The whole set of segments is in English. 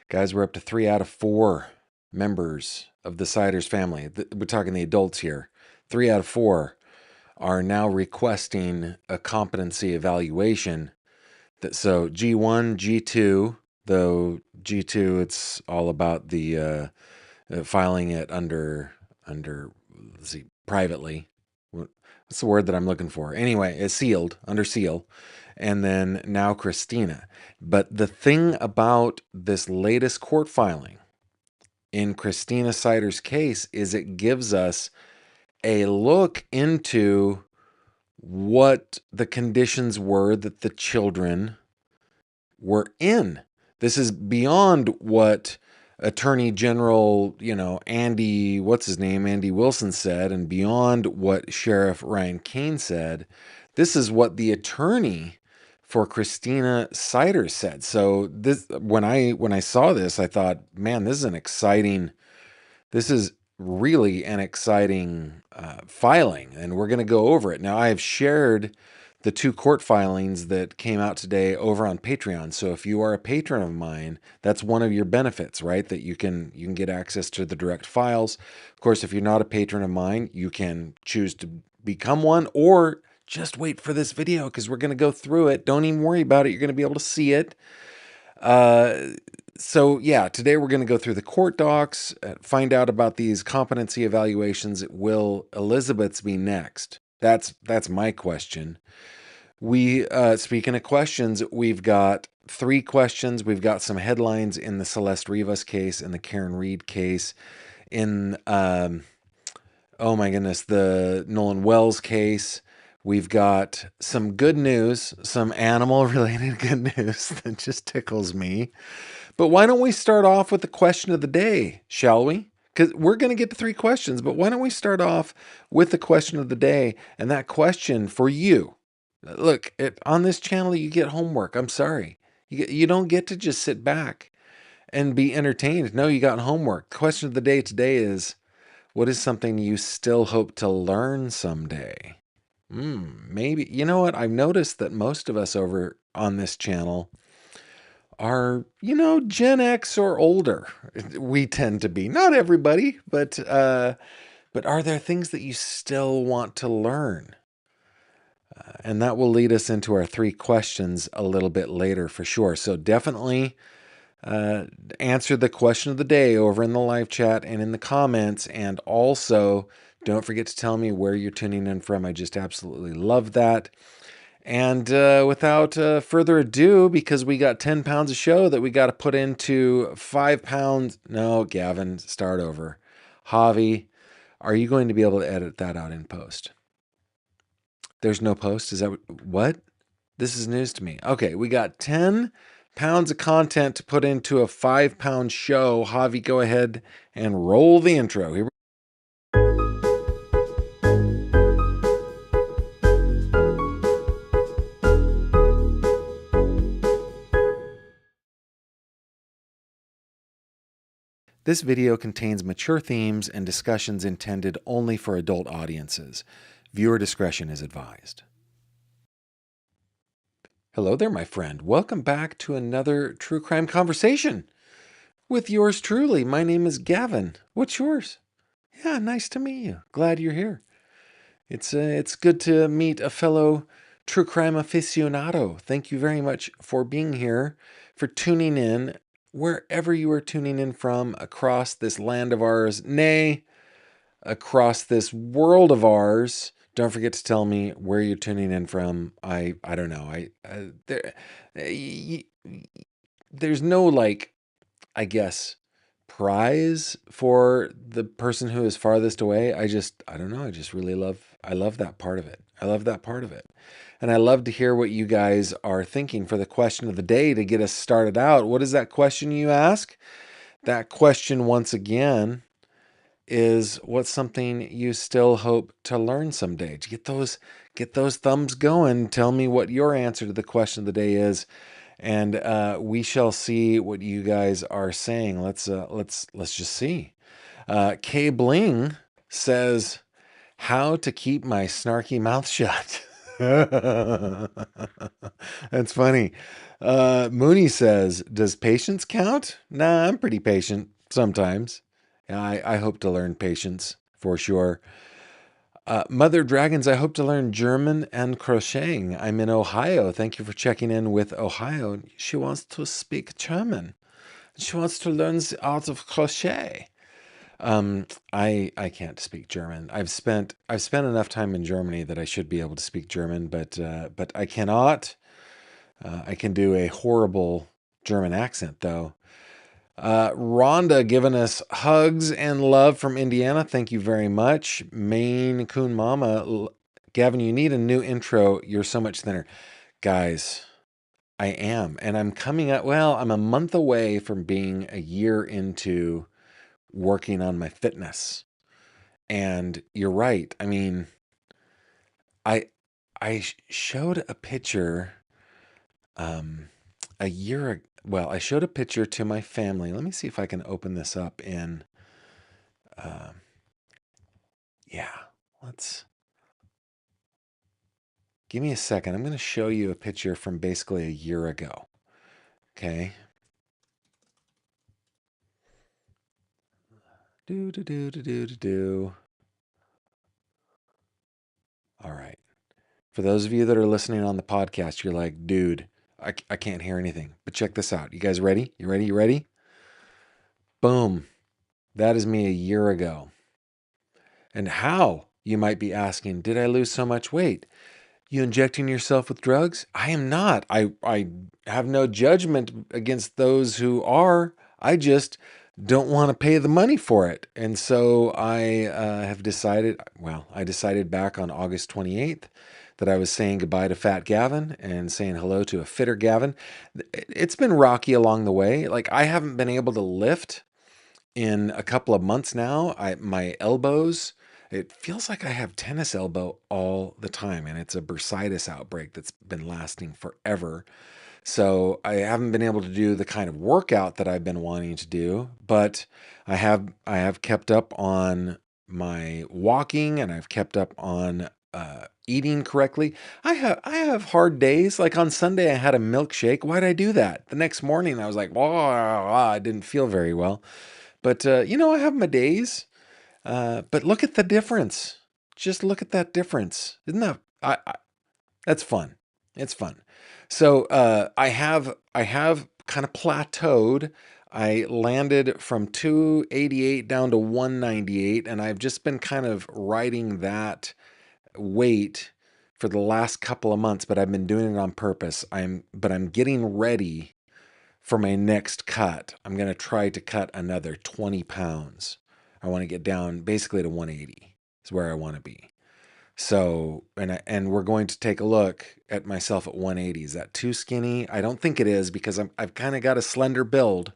Guys, we're up to 3 out of 4 members of the Siders family. We're talking the adults here. 3 out of 4 are now requesting a competency evaluation. So G1, G2, though G2, it's all about the filing it under let's see, privately. What's the word that I'm looking for? Anyway, it's sealed, under seal. And then now Christina. But the thing about this latest court filing in Christina Siders' case is it gives us a look into what the conditions were that the children were in. This is beyond what Attorney General, Andy Wilson said, and beyond what Sheriff Ryan Cain said. This is what the attorney for Christina Siders said. So this, when I saw this, I thought, man, this is really an exciting filing, and we're going to go over it. Now, I have shared the 2 court filings that came out today over on Patreon. So if you are a patron of mine, that's one of your benefits, right? That you can get access to the direct files. Of course, if you're not a patron of mine, you can choose to become one, or just wait for this video because we're going to go through it. Don't even worry about it. You're going to be able to see it. So yeah, today we're going to go through the court docs, find out about these competency evaluations. Will Elizabeth's be next? That's my question. Speaking of questions, we've got 3 questions. We've got some headlines in the Celeste Rivas case and the Karen Reed case. In, oh my goodness, the Nolan Wells case. We've got some good news, some animal-related good news that just tickles me. But why don't we start off with the question of the day, shall we? Because we're going to get to 3 questions, but why don't we start off with the question of the day? And that question for you. Look, on this channel, you get homework. I'm sorry. You don't get to just sit back and be entertained. No, you got homework. The question of the day today is, what is something you still hope to learn someday? Maybe. You know what? I've noticed that most of us over on this channel are, Gen X or older. We tend to be. Not everybody, but are there things that you still want to learn? And that will lead us into our 3 questions a little bit later for sure. So definitely answer the question of the day over in the live chat and in the comments. And also, don't forget to tell me where you're tuning in from. I just absolutely love that. And without further ado, because we got 10 pounds of show that we got to put into 5 pounds. No, Gavin, start over. Javi, are you going to be able to edit that out in post? There's no post? Is that what? This is news to me. Okay, we got 10 pounds of content to put into a 5-pound show. Javi, go ahead and roll the intro. Here we This video contains mature themes and discussions intended only for adult audiences. Viewer discretion is advised. Hello there, my friend. Welcome back to another true crime conversation with yours truly. My name is Gavin. What's yours? Yeah, nice to meet you. Glad you're here. It's good to meet a fellow true crime aficionado. Thank you very much for being here, for tuning in, wherever you are tuning in from across this land of ours, nay, across this world of ours. Don't forget to tell me where you're tuning in from. I don't know. There's no, I guess, prize for the person who is farthest away. I don't know. I love that part of it. I love that part of it. And I love to hear what you guys are thinking for the question of the day to get us started out. What is that question, you ask? That question, once again, is what's something you still hope to learn someday? To get those thumbs going. Tell me what your answer to the question of the day is, and we shall see what you guys are saying. Let's just see. K Bling says, "How to keep my snarky mouth shut." That's funny. Mooney says, does patience count? Nah, I'm pretty patient sometimes. Yeah, I hope to learn patience for sure. Mother Dragons, I hope to learn German and crocheting. I'm in Ohio. Thank you for checking in with Ohio. She wants to speak German. She wants to learn the art of crochet. I can't speak German. I've spent enough time in Germany that I should be able to speak German, but I cannot. I can do a horrible German accent though. Rhonda giving us hugs and love from Indiana. Thank you very much. Maine Coon Mama. Gavin, you need a new intro. You're so much thinner. Guys, I am. And I'm coming up, well, I'm a month away from being a year into working on my fitness. And you're right. I mean, I I showed a picture a year well, I showed a picture to my family. Let me see if I can open this up in um yeah, let's give me a second. I'm going to show you a picture from basically a year ago. Okay? Do do do do do do do. All right. For those of you that are listening on the podcast, you're like, dude, I can't hear anything. But check this out. You guys ready? You ready? You ready? Boom. That is me a year ago. And how, you might be asking, did I lose so much weight? You injecting yourself with drugs? I am not. I have no judgment against those who are. I just don't want to pay the money for it. And so I have decided, well, I decided back on August 28th that I was saying goodbye to Fat Gavin and saying hello to a fitter Gavin. It's been rocky along the way. Like I haven't been able to lift in a couple of months now. My elbows, it feels like I have tennis elbow all the time, and it's a bursitis outbreak that's been lasting forever. So I haven't been able to do the kind of workout that I've been wanting to do, but I have kept up on my walking and I've kept up on eating correctly. I have hard days. Like on Sunday, I had a milkshake. Why'd I do that? The next morning, I was like, oh, I didn't feel very well. But I have my days. But look at the difference. Just look at that difference. Isn't that that's fun. It's fun. So I have kind of plateaued. I landed from 288 down to 198, and I've just been kind of riding that weight for the last couple of months, but I've been doing it on purpose. I'm getting ready for my next cut. I'm going to try to cut another 20 pounds. I want to get down basically to 180 is where I want to be. So, and we're going to take a look at myself at 180. Is that too skinny? I don't think it is because I've kind of got a slender build.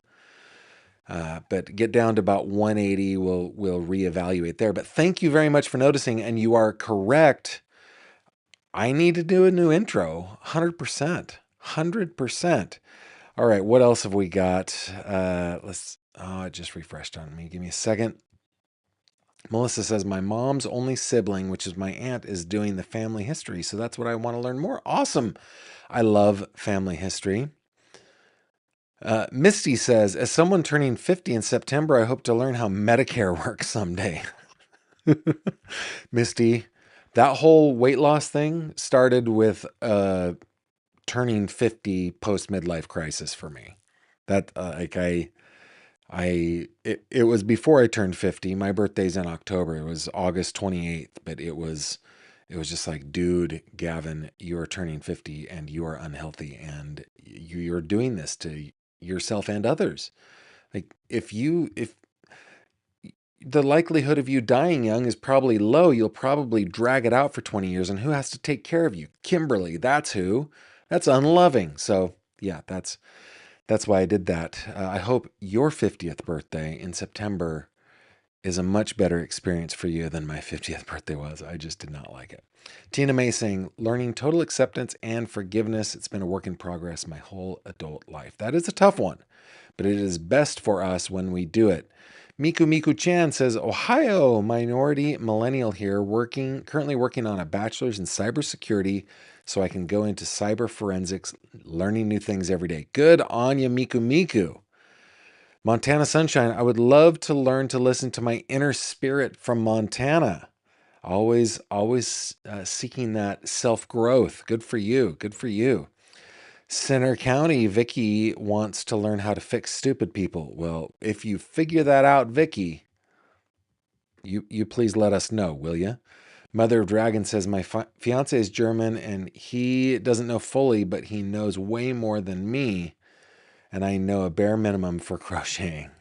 But get down to about 180, we'll reevaluate there. But thank you very much for noticing, and you are correct. I need to do a new intro, 100%, 100%. All right, what else have we got? It just refreshed on me. Give me a second. Melissa says, my mom's only sibling, which is my aunt, is doing the family history. So that's what I want to learn more. Awesome. I love family history. Misty says, as someone turning 50 in September, I hope to learn how Medicare works someday. Misty, that whole weight loss thing started with turning 50 post midlife crisis for me. That it was before I turned 50. My birthday's in October. It was August 28th, but it was just like, dude, Gavin, you are turning 50 and you are unhealthy and you're doing this to yourself and others. Like if the likelihood of you dying young is probably low, you'll probably drag it out for 20 years, and who has to take care of you? Kimberly, that's who. That's unloving. So, yeah, that's why I did that. I hope your 50th birthday in September is a much better experience for you than my 50th birthday was. I just did not like it. Tina May saying, learning total acceptance and forgiveness. It's been a work in progress my whole adult life. That is a tough one, but it is best for us when we do it Miku Miku Chan says, Ohio minority millennial here, currently working on a bachelor's in cybersecurity so I can go into cyber forensics, learning new things every day. Good on you, Miku Miku. Montana Sunshine, I would love to learn to listen to my inner spirit from Montana. Always seeking that self-growth. Good for you. Good for you. Center County, Vicky wants to learn how to fix stupid people. Well, if you figure that out, Vicky, you please let us know, will you? Mother of Dragon says, my fiance is German and he doesn't know fully, but he knows way more than me. And I know a bare minimum for crocheting.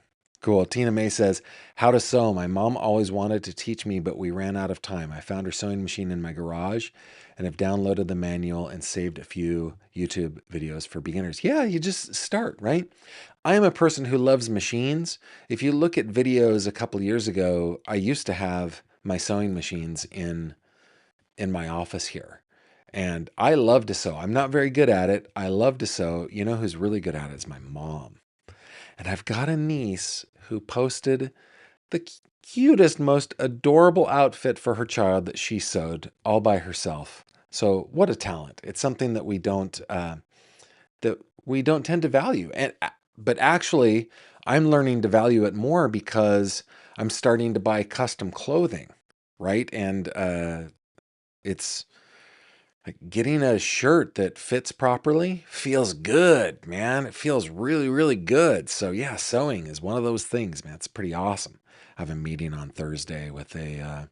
Cool. Tina May says, how to sew. My mom always wanted to teach me, but we ran out of time. I found her sewing machine in my garage and have downloaded the manual and saved a few YouTube videos for beginners. Yeah, you just start, right? I am a person who loves machines. If you look at videos a couple years ago, I used to have my sewing machines in my office here. And I love to sew. I'm not very good at it. I love to sew. You know who's really good at it is my mom. And I've got a niece who posted the cutest, most adorable outfit for her child that she sewed all by herself. So what a talent. It's something that we don't tend to value. But actually, I'm learning to value it more because I'm starting to buy custom clothing, right? And it's like getting a shirt that fits properly feels good, man. It feels really, really good. So yeah, sewing is one of those things, man. It's pretty awesome. I have a meeting on Thursday with an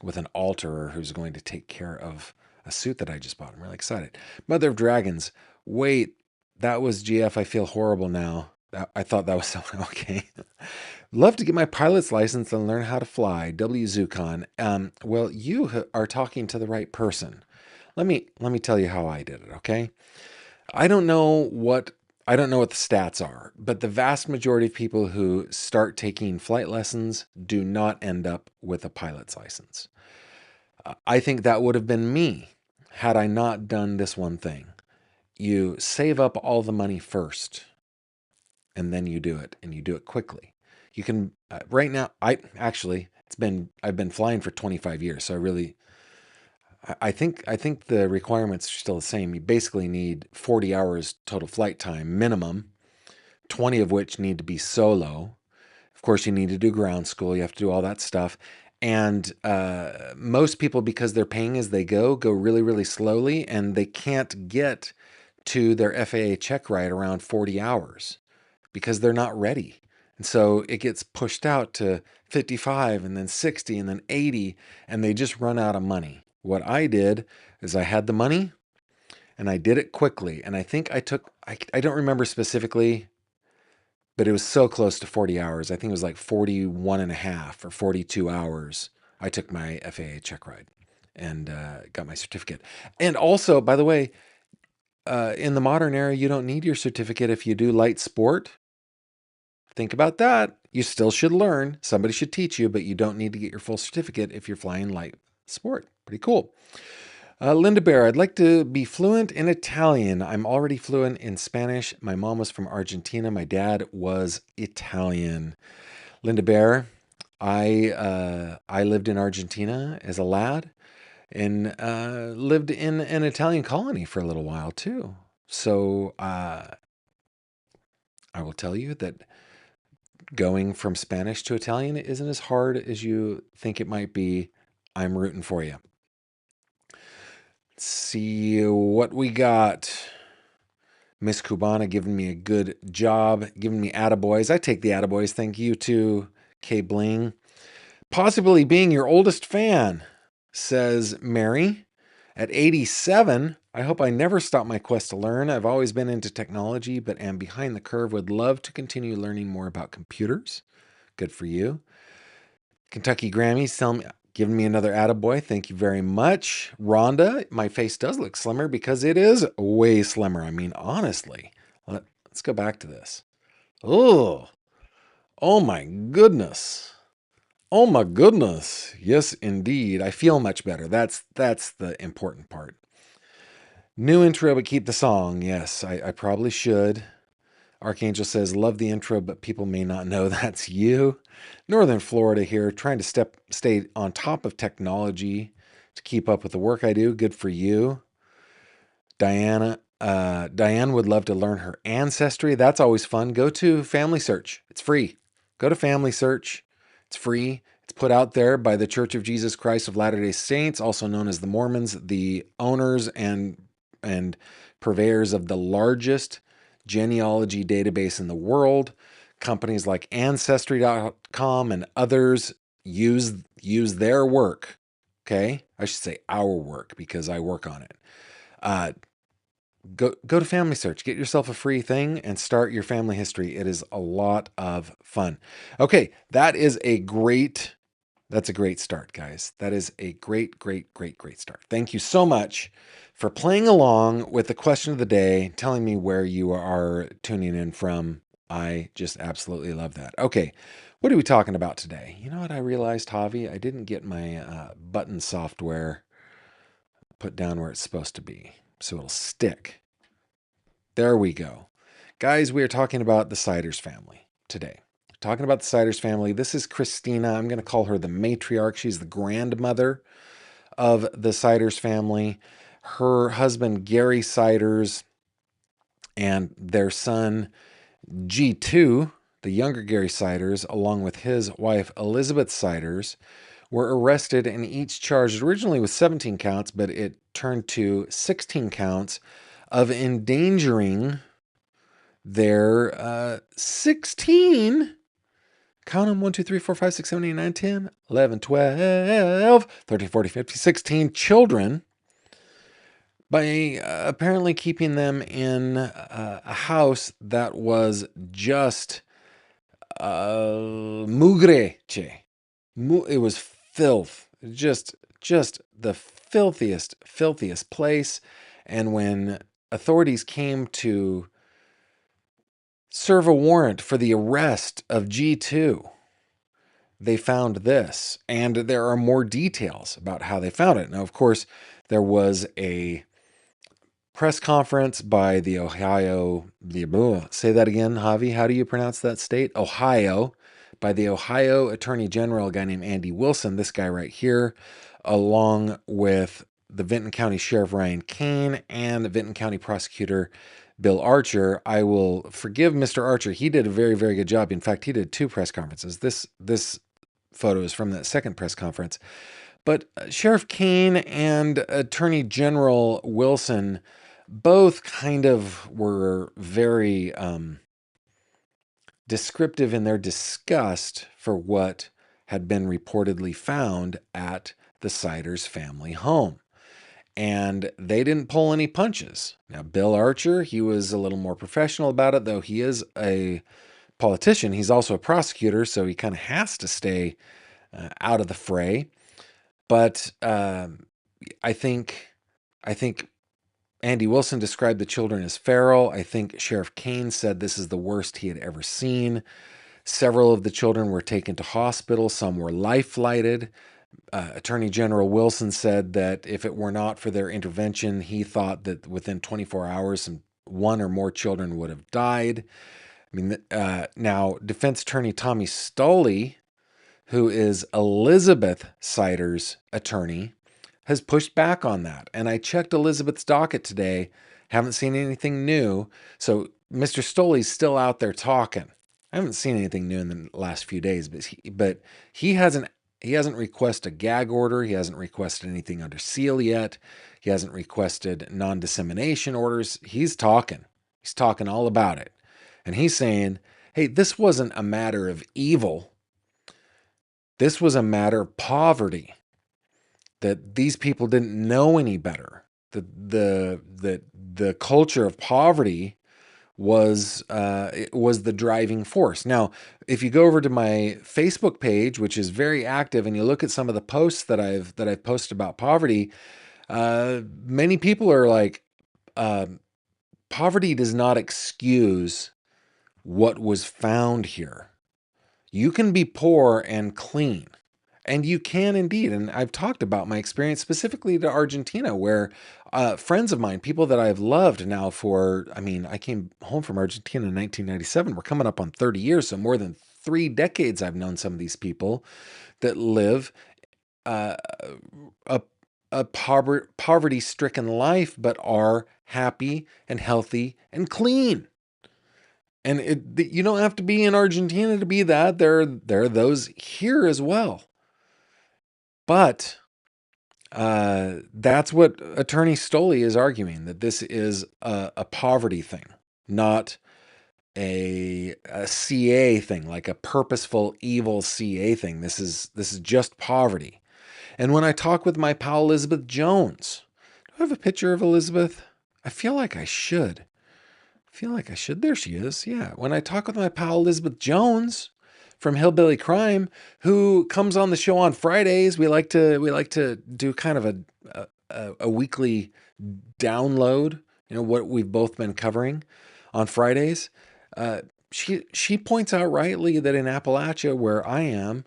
alterer who's going to take care of a suit that I just bought. I'm really excited. Mother of Dragons. Wait, that was GF. I feel horrible now. I thought that was someone okay. Love to get my pilot's license and learn how to fly. W Zucon. Well, you are talking to the right person. Let me tell you how I did it, okay? I don't know what the stats are, but the vast majority of people who start taking flight lessons do not end up with a pilot's license. I think that would have been me had I not done this one thing. You save up all the money first, and then you do it, and you do it quickly. You can right now. I've been flying for 25 years, so I think the requirements are still the same. You basically need 40 hours total flight time minimum, 20 of which need to be solo. Of course, you need to do ground school. You have to do all that stuff. And most people, because they're paying as they go really, really slowly, and they can't get to their FAA check ride around 40 hours because they're not ready. And so it gets pushed out to 55 and then 60 and then 80, and they just run out of money. What I did is I had the money and I did it quickly. And I think I don't remember specifically, but it was so close to 40 hours. I think it was like 41 and a half or 42 hours. I took my FAA check ride and got my certificate. And also, by the way, in the modern era, you don't need your certificate if you do light sport. Think about that. You still should learn. Somebody should teach you, but you don't need to get your full certificate if you're flying light sport. Pretty cool. Linda Bear, I'd like to be fluent in Italian. I'm already fluent in Spanish. My mom was from Argentina. My dad was Italian. Linda Bear, I lived in Argentina as a lad and lived in an Italian colony for a little while too. So I will tell you that going from Spanish to Italian isn't as hard as you think it might be. I'm rooting for you. Let's see what we got. Miss Cubana giving me a good job, giving me attaboys. I take the attaboys. Thank you to K Bling. Possibly being your oldest fan, says Mary. At 87, I hope I never stop my quest to learn. I've always been into technology, but am behind the curve. Would love to continue learning more about computers. Good for you. Kentucky Grammys giving me another attaboy. Thank you very much. Rhonda, my face does look slimmer because it is way slimmer. I mean, honestly. Let's go back to this. Oh my goodness. Oh my goodness. Yes, indeed. I feel much better. That's the important part. New intro, but keep the song. Yes, I probably should. Archangel says, love the intro, but people may not know that's you. Northern Florida here, trying to stay on top of technology to keep up with the work I do. Good for you. Diane would love to learn her ancestry. That's always fun. Go to Family Search. It's free. Go to Family Search. It's free. It's put out there by the Church of Jesus Christ of Latter-day Saints, also known as the Mormons, the owners and purveyors of the largest genealogy database in the world. Companies like Ancestry.com and others use their work. Okay? I should say our work because I work on it. Go to Family Search, get yourself a free thing and start your family history. It is a lot of fun. Okay, that's a great start, guys. That is a great start. Thank you so much for playing along with the question of the day, telling me where you are tuning in from. I just absolutely love that. Okay, what are we talking about today? You know what I realized, Javi? I didn't get my button software put down where it's supposed to be, so it'll stick. There we go. Guys, we are talking about the Siders family today. Talking about the Siders family. This is Christina. I'm going to call her the matriarch. She's the grandmother of the Siders family. Her husband, Gary Siders, and their son, G2, the younger Gary Siders, along with his wife, Elizabeth Siders, were arrested and each charged originally with 17 counts, but it turned to 16 counts of endangering their 16, count them, 1, 2, 3, 4, 5, 6, 7, 8, 9, 10, 11, 12, 13, 14, 15, 16 children by apparently keeping them in a house that was just mugreche. It was filth. Just the filthiest place. And when authorities came to serve a warrant for the arrest of G2, they found this. And there are more details about how they found it. Now, of course, there was a press conference by the say that again, Javi. How do you pronounce that state? Ohio. By the Ohio Attorney General, a guy named Andy Wilson, this guy right here, along with the Vinton County Sheriff Ryan Kane and the Vinton County Prosecutor Bill Archer. I will forgive Mr. Archer. He did a very, very good job. In fact, he did 2 press conferences. This photo is from that second press conference. But Sheriff Kane and Attorney General Wilson both kind of were very descriptive in their disgust for what had been reportedly found at the Siders family home. And they didn't pull any punches. Now, Bill Archer, he was a little more professional about it, though he is a politician. He's also a prosecutor, so he kind of has to stay out of the fray. But I think Andy Wilson described the children as feral. I think Sheriff Kane said this is the worst he had ever seen. Several of the children were taken to hospital. Some were life-flighted. Attorney General Wilson said that if it were not for their intervention, he thought that within 24 hours, 1 or more children would have died. I mean, now, Defense Attorney Tommy Stoley, who is Elizabeth Siders' attorney, has pushed back on that. And I checked Elizabeth's docket today, haven't seen anything new. So Mr. Stoley's still out there talking. I haven't seen anything new in the last few days, but he hasn't requested a gag order. He hasn't requested anything under seal yet. He hasn't requested non-dissemination orders. He's talking. He's talking all about it. And he's saying, hey, this wasn't a matter of evil. This was a matter of poverty. That these people didn't know any better. The culture of poverty was the driving force. Now, if you go over to my Facebook page, which is very active, and you look at some of the posts that I've posted about poverty, many people are like, poverty does not excuse what was found here. You can be poor and clean. And you can indeed. And I've talked about my experience specifically to Argentina, where friends of mine, people that I've loved now for, I came home from Argentina in 1997. We're coming up on 30 years, so more than 3 decades I've known some of these people that live uh, a, a poverty-stricken life, but are happy and healthy and clean. And you don't have to be in Argentina to be that. There are those here as well. But that's what Attorney Stoley is arguing, that this is a poverty thing, not a CA thing, like a purposeful evil CA thing. This is just poverty. And when I talk with my pal Elizabeth Jones, do I have a picture of Elizabeth? I feel like I should. There she is. Yeah. When I talk with my pal Elizabeth Jones from Hillbilly Crime, who comes on the show on Fridays, we like to do kind of a weekly download. You know what we've both been covering on Fridays. She points out rightly that in Appalachia, where I am,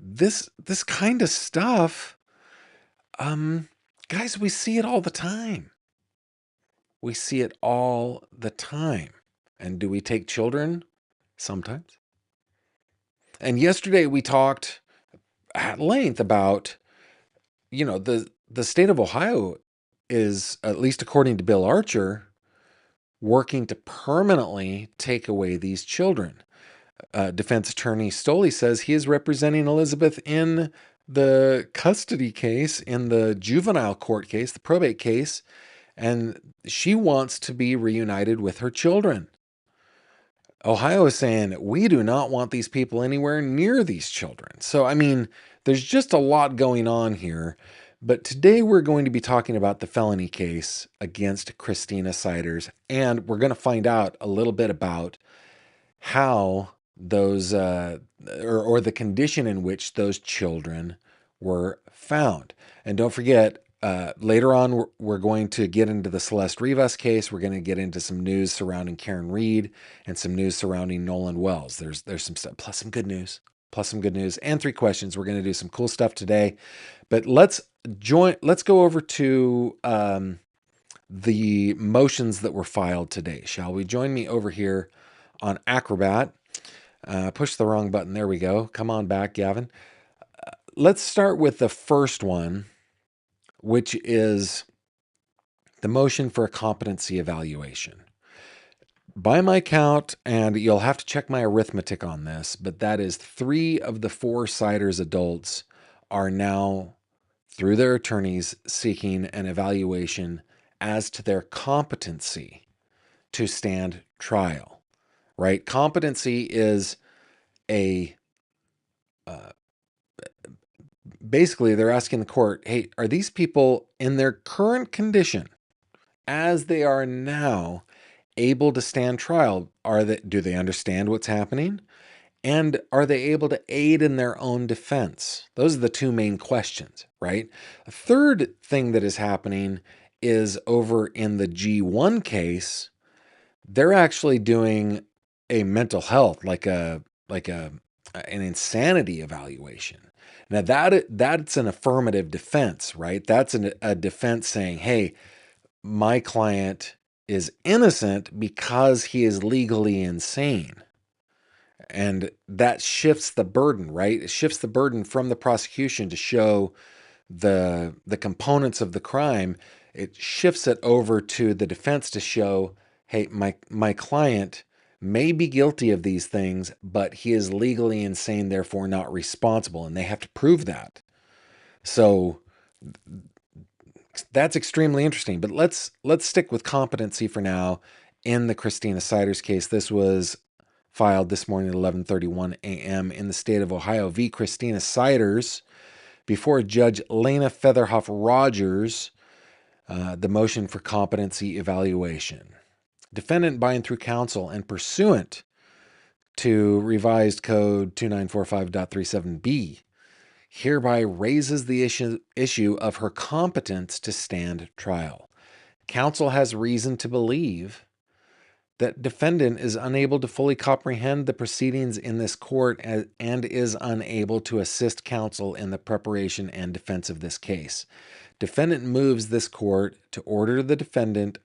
this kind of stuff, guys, we see it all the time. We see it all the time. And do we take children? Sometimes. And yesterday we talked at length about, the state of Ohio is, at least according to Bill Archer, working to permanently take away these children. Defense attorney Stoley says he is representing Elizabeth in the custody case, in the juvenile court case, the probate case, and she wants to be reunited with her children. Ohio is saying, we do not want these people anywhere near these children. So, there's just a lot going on here. But today we're going to be talking about the felony case against Christina Siders, and we're going to find out a little bit about how those, or the condition in which those children were found. And don't forget, later on, we're going to get into the Celeste Rivas case. We're going to get into some news surrounding Karen Reed and some news surrounding Nolan Wells. There's some stuff, plus some good news, and 3 questions. We're going to do some cool stuff today. But let's go over to the motions that were filed today. Shall we? Join me over here on Acrobat. Push the wrong button. There we go. Come on back, Gavin. Let's start with the first one, which is the motion for a competency evaluation. By my count, and you'll have to check my arithmetic on this, but that is 3 of the 4 Siders adults are now, through their attorneys, seeking an evaluation as to their competency to stand trial, right? Competency is basically they're asking the court, hey, are these people in their current condition as they are now able to stand trial? Do they understand what's happening? And are they able to aid in their own defense? Those are the 2 main questions, right? A third thing that is happening is over in the G1 case, they're actually doing a mental health, like an insanity evaluation. Now that's an affirmative defense, right? That's a defense saying, hey, my client is innocent because he is legally insane. And that shifts the burden, right? It shifts the burden from the prosecution to show the components of the crime. It shifts it over to the defense to show, hey, my client may be guilty of these things, but he is legally insane, therefore not responsible, and they have to prove that. So that's extremely interesting. But let's stick with competency for now in the Christina Siders case. This was filed this morning at 11:31 a.m. in the state of Ohio v. Christina Siders before Judge Lena Featherhoff Rogers, the motion for competency evaluation. Defendant by and through counsel and pursuant to revised code 2945.37b hereby raises the issue of her competence to stand trial. Counsel has reason to believe that defendant is unable to fully comprehend the proceedings in this court and is unable to assist counsel in the preparation and defense of this case. Defendant moves this court to order the defendant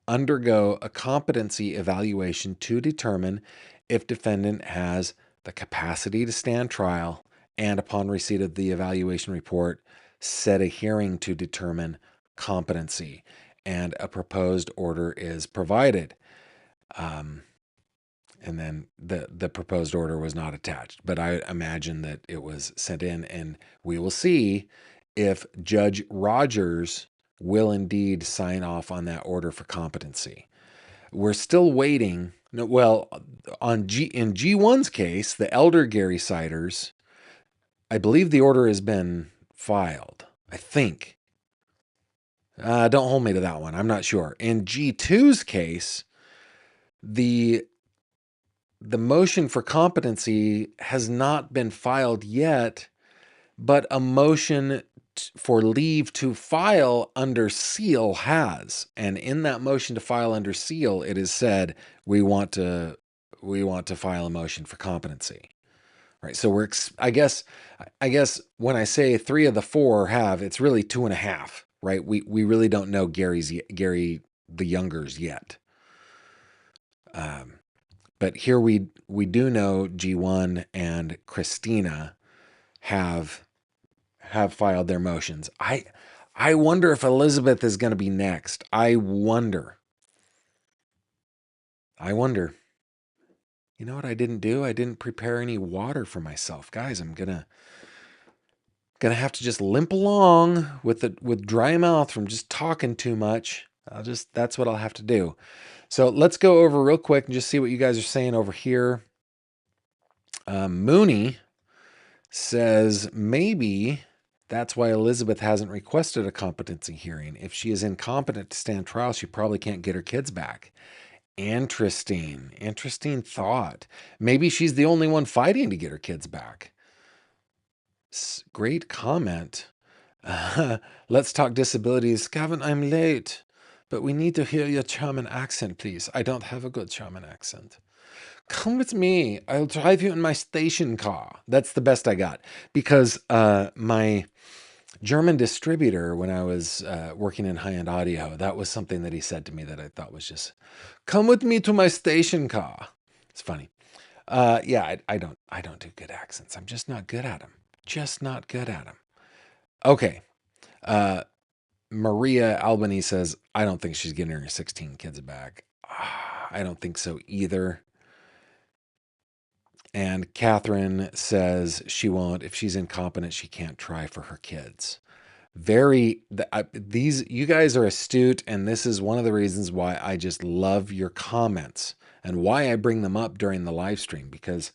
undergo a competency evaluation to determine if defendant has the capacity to stand trial, and upon receipt of the evaluation report, set a hearing to determine competency, and a proposed order is provided. And then the proposed order was not attached, but I imagine that it was sent in, and we will see if Judge Rogers will indeed sign off on that order for competency. We're still waiting. Well, in G1's case, the elder Gary Siders, I believe the order has been filed. I think. Don't hold me to that one. I'm not sure. In G2's case, the motion for competency has not been filed yet, but a motion for leave to file under seal has. And in that motion to file under seal, it is said we want to file a motion for competency. Right. So I guess when I say 3 of the 4 have, it's really 2.5. Right. We really don't know Gary the Younger's yet. But here we do know G1 and Christina have filed their motions. I wonder if Elizabeth is going to be next. I wonder. You know what I didn't do? I didn't prepare any water for myself. Guys, I'm gonna have to just limp along with dry mouth from just talking too much. That's what I'll have to do. So let's go over real quick and just see what you guys are saying over here. Mooney says maybe that's why Elizabeth hasn't requested a competency hearing. If she is incompetent to stand trial, she probably can't get her kids back. Interesting thought. Maybe she's the only one fighting to get her kids back. Great comment. Let's talk disabilities. Gavin, I'm late, but we need to hear your German accent, please. I don't have a good German accent. Come with me. I'll drive you in my station car. That's the best I got, because my German distributor, when I was working in high-end audio, that was something that he said to me that I thought was just, come with me to my station car. It's funny. Yeah, I don't do good accents. I'm just not good at them. Okay. Maria Albany says, I don't think she's getting her 16 kids back. I don't think so either. And Catherine says she won't. If she's incompetent, she can't try for her kids. You guys are astute, and this is one of the reasons why I just love your comments and why I bring them up during the live stream, because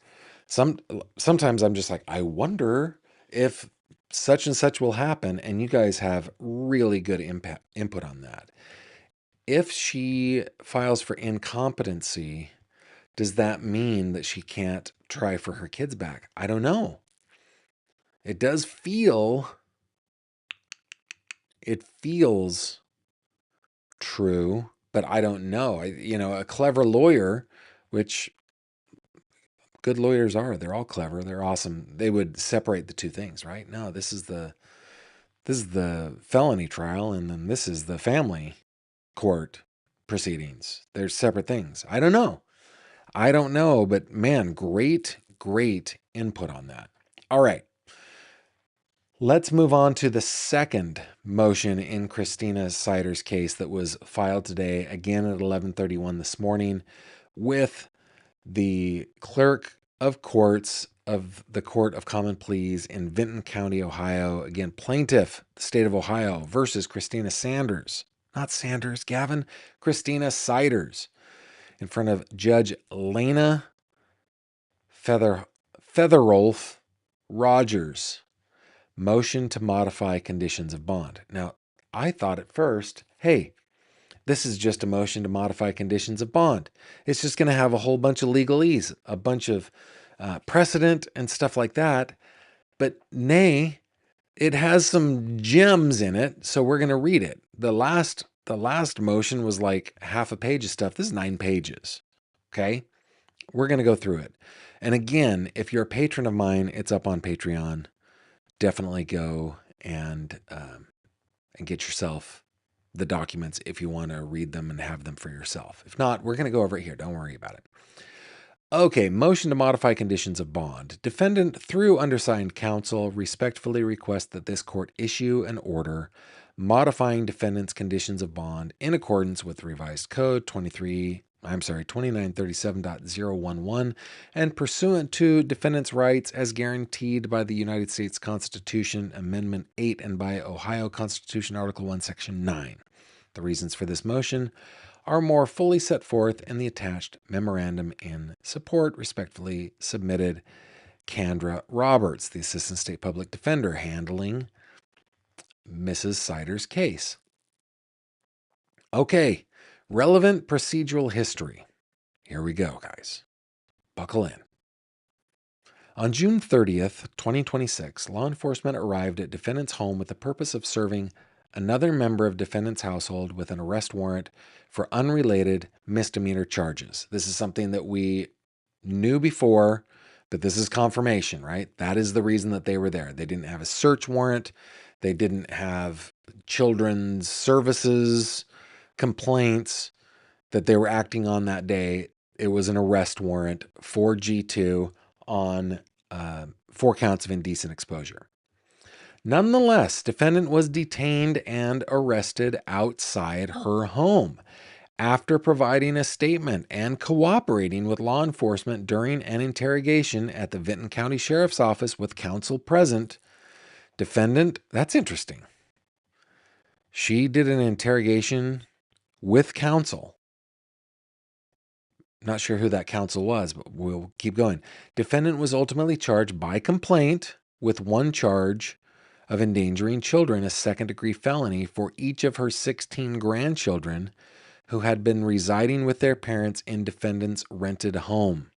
sometimes I'm just like, I wonder if such and such will happen, and you guys have really good input on that. If she files for incompetency, does that mean that she can't try for her kids back? I don't know. It feels true, but I don't know. A clever lawyer, which good lawyers are, they're all clever, they're awesome. They would separate the two things, right? No, this is the felony trial, and then this is the family court proceedings. They're separate things. I don't know, but man, great input on that. All right. Let's move on to the second motion in Christina Siders' case that was filed today, again at 11:31 this morning, with the clerk of courts of the Court of Common Pleas in Vinton County, Ohio. Again, plaintiff, the state of Ohio, versus Christina Sanders. Not Sanders, Gavin. Christina Siders, in front of Judge Lena Featherolf Rogers. Motion to modify conditions of bond. Now, I thought at first, hey, this is just a motion to modify conditions of bond. It's just going to have a whole bunch of legalese, a bunch of precedent and stuff like that. But nay, it has some gems in it, so we're going to read it. The last motion was like half a page of stuff. This is 9 pages. Okay? We're going to go through it. And again, if you're a patron of mine, it's up on Patreon. Definitely go and and get yourself the documents if you want to read them and have them for yourself. If not, we're going to go over it here. Don't worry about it. Okay, motion to modify conditions of bond. Defendant, through undersigned counsel, respectfully requests that this court issue an order modifying defendant's conditions of bond in accordance with revised code 2937.011 and pursuant to defendant's rights as guaranteed by the United States Constitution, Amendment 8, and by Ohio Constitution, Article 1, Section 9. The reasons for this motion are more fully set forth in the attached memorandum in support. Respectfully submitted, Kendra Roberts, the Assistant State Public Defender handling Mrs. Siders' case. Okay, relevant procedural history. Here we go, guys. Buckle in. On June 30th, 2026, law enforcement arrived at defendant's home with the purpose of serving another member of defendant's household with an arrest warrant for unrelated misdemeanor charges. This is something that we knew before, but this is confirmation, right? That is the reason that they were there. They didn't have a search warrant. They didn't have children's services complaints that they were acting on that day. It was an arrest warrant for G2 on 4 counts of indecent exposure. Nonetheless, defendant was detained and arrested outside her home after providing a statement and cooperating with law enforcement during an interrogation at the Vinton County Sheriff's Office with counsel present. Defendant, that's interesting. She did an interrogation with counsel. Not sure who that counsel was, but we'll keep going. Defendant was ultimately charged by complaint with 1 charge of endangering children, a second-degree felony for each of her 16 grandchildren who had been residing with their parents in defendant's rented home.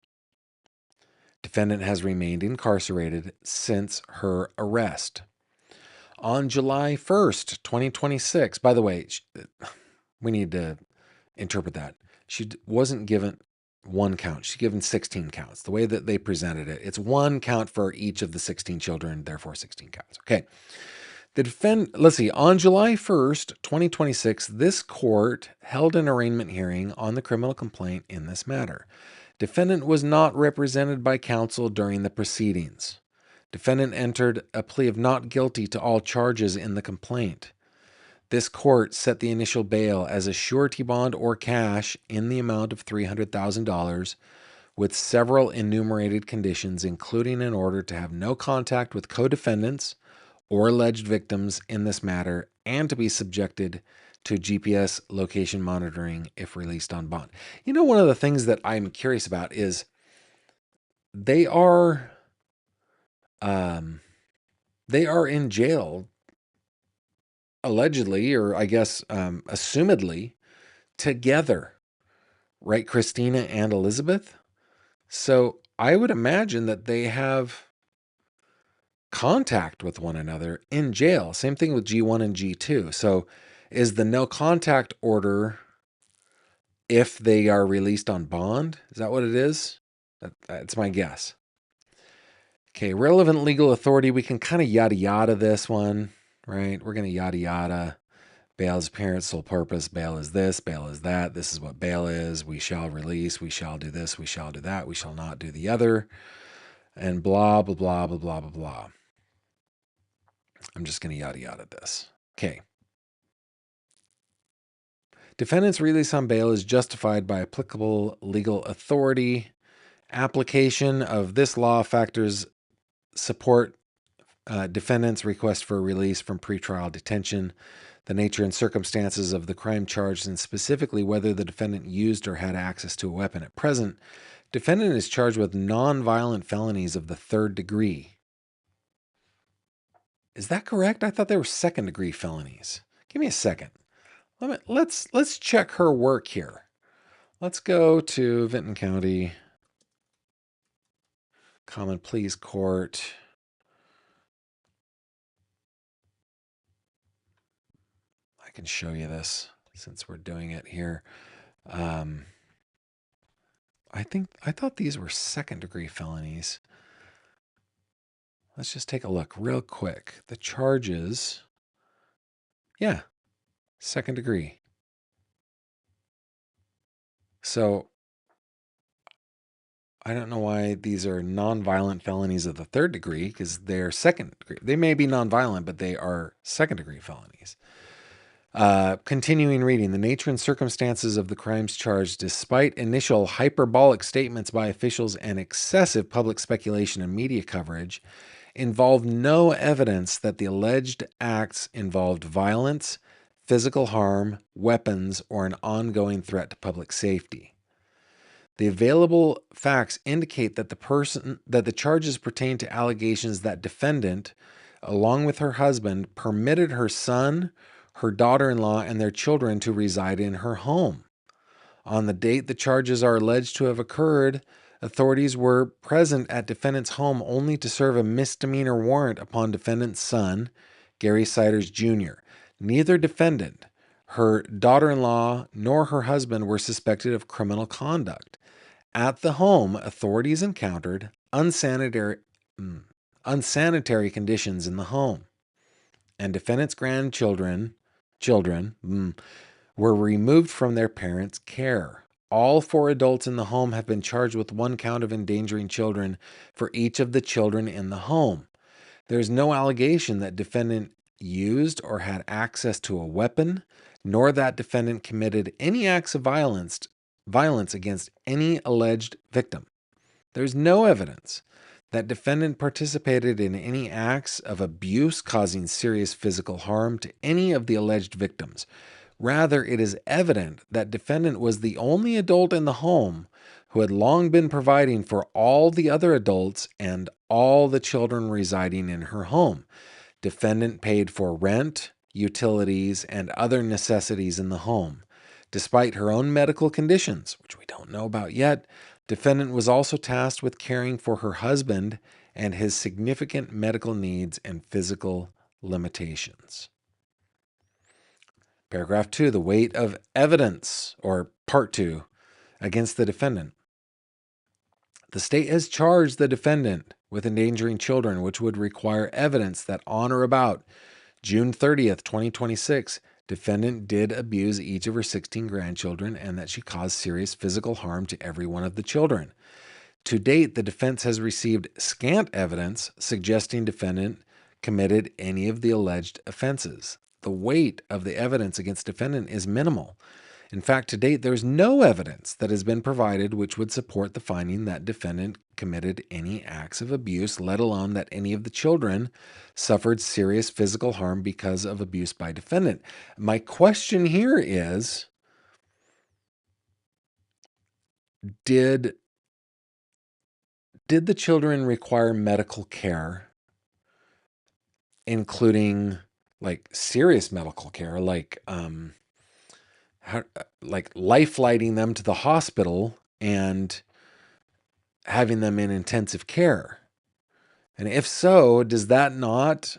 Defendant has remained incarcerated since her arrest. On July 1st, 2026, by the way, we need to interpret that. She wasn't given 1 count. She's given 16 counts. The way that they presented it, it's 1 count for each of the 16 children, therefore 16 counts. Okay. Let's see, on July 1st, 2026, this court held an arraignment hearing on the criminal complaint in this matter. Defendant was not represented by counsel during the proceedings. Defendant entered a plea of not guilty to all charges in the complaint. This court set the initial bail as a surety bond or cash in the amount of $300,000 with several enumerated conditions, including an order to have no contact with co-defendants or alleged victims in this matter and to be subjected to GPS location monitoring if released on bond. You know, one of the things that I'm curious about is they are in jail allegedly, or I guess assumedly, together, right? Christina and Elizabeth. So I would imagine that they have contact with one another in jail. Same thing with G1 and G2. So is the no contact order if they are released on bond? Is that what it is? That's my guess. Okay, relevant legal authority. We can kind of yada yada this one, right? We're going to yada yada. Bail is appearance, sole purpose. Bail is this, bail is that. This is what bail is. We shall release. We shall do this. We shall do that. We shall not do the other. And blah, blah, blah, blah, blah, blah, blah. I'm just going to yada yada this. Okay. Defendant's release on bail is justified by applicable legal authority. Application of this law factors support defendant's request for release from pretrial detention, the nature and circumstances of the crime charged, and specifically whether the defendant used or had access to a weapon. At present, defendant is charged with non-violent felonies of the 3rd degree. Is that correct? I thought they were 2nd degree felonies. Give me a second. Let's check her work here. Let's go to Vinton County Common Pleas Court. I can show you this since we're doing it here. I thought these were 2nd degree felonies. Let's just take a look real quick. The charges Yeah, second degree. So I don't know why these are nonviolent felonies of the third degree, because they're second degree. They may be nonviolent, but they are second degree felonies. Continuing reading, the nature and circumstances of the crimes charged, despite initial hyperbolic statements by officials and excessive public speculation and media coverage, involved no evidence that the alleged acts involved violence, physical harm, weapons, or an ongoing threat to public safety. The available facts indicate that the charges pertain to allegations that defendant, along with her husband, permitted her son, her daughter-in-law, and their children to reside in her home. On the date the charges are alleged to have occurred, authorities were present at defendant's home only to serve a misdemeanor warrant upon defendant's son, Gary Siders Jr. Neither defendant, her daughter-in-law, nor her husband were suspected of criminal conduct. At the home, authorities encountered unsanitary conditions in the home, and defendant's children were removed from their parents' care. All four adults in the home have been charged with one count of endangering children for each of the children in the home. There is no allegation that defendant used or had access to a weapon, nor that defendant committed any acts of violence against any alleged victim. There's no evidence that defendant participated in any acts of abuse causing serious physical harm to any of the alleged victims. Rather, it is evident that defendant was the only adult in the home who had long been providing for all the other adults and all the children residing in her home. Defendant paid for rent, utilities, and other necessities in the home. Despite her own medical conditions, which we don't know about yet, defendant was also tasked with caring for her husband and his significant medical needs and physical limitations. Paragraph 2, the weight of evidence, or part 2, against the defendant. The state has charged the defendant with endangering children, which would require evidence that on or about June 30th, 2026, defendant did abuse each of her 16 grandchildren and that she caused serious physical harm to every one of the children. To date, the defense has received scant evidence suggesting defendant committed any of the alleged offenses. The weight of the evidence against defendant is minimal. In fact, to date, there's no evidence that has been provided which would support the finding that defendant committed any acts of abuse, let alone that any of the children suffered serious physical harm because of abuse by defendant. My question here is, did the children require medical care, including like serious medical care, like life flighting them to the hospital and having them in intensive care? And if so, is that not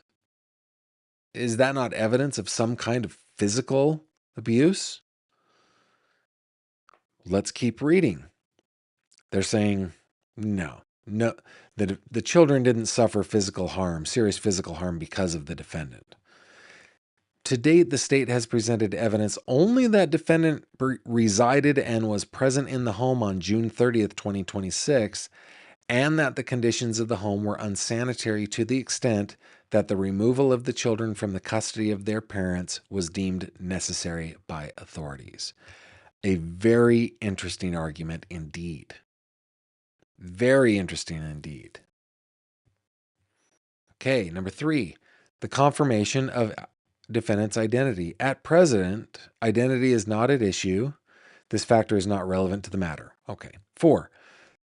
evidence of some kind of physical abuse? Let's keep reading. They're saying no, the children didn't suffer serious physical harm because of the defendant. To date, the state has presented evidence only that defendant resided and was present in the home on June 30th, 2026, and that the conditions of the home were unsanitary to the extent that the removal of the children from the custody of their parents was deemed necessary by authorities. A very interesting argument indeed. Very interesting indeed. Okay, number 3, the confirmation of defendant's identity. At present, identity is not at issue. This factor is not relevant to the matter. Okay. 4,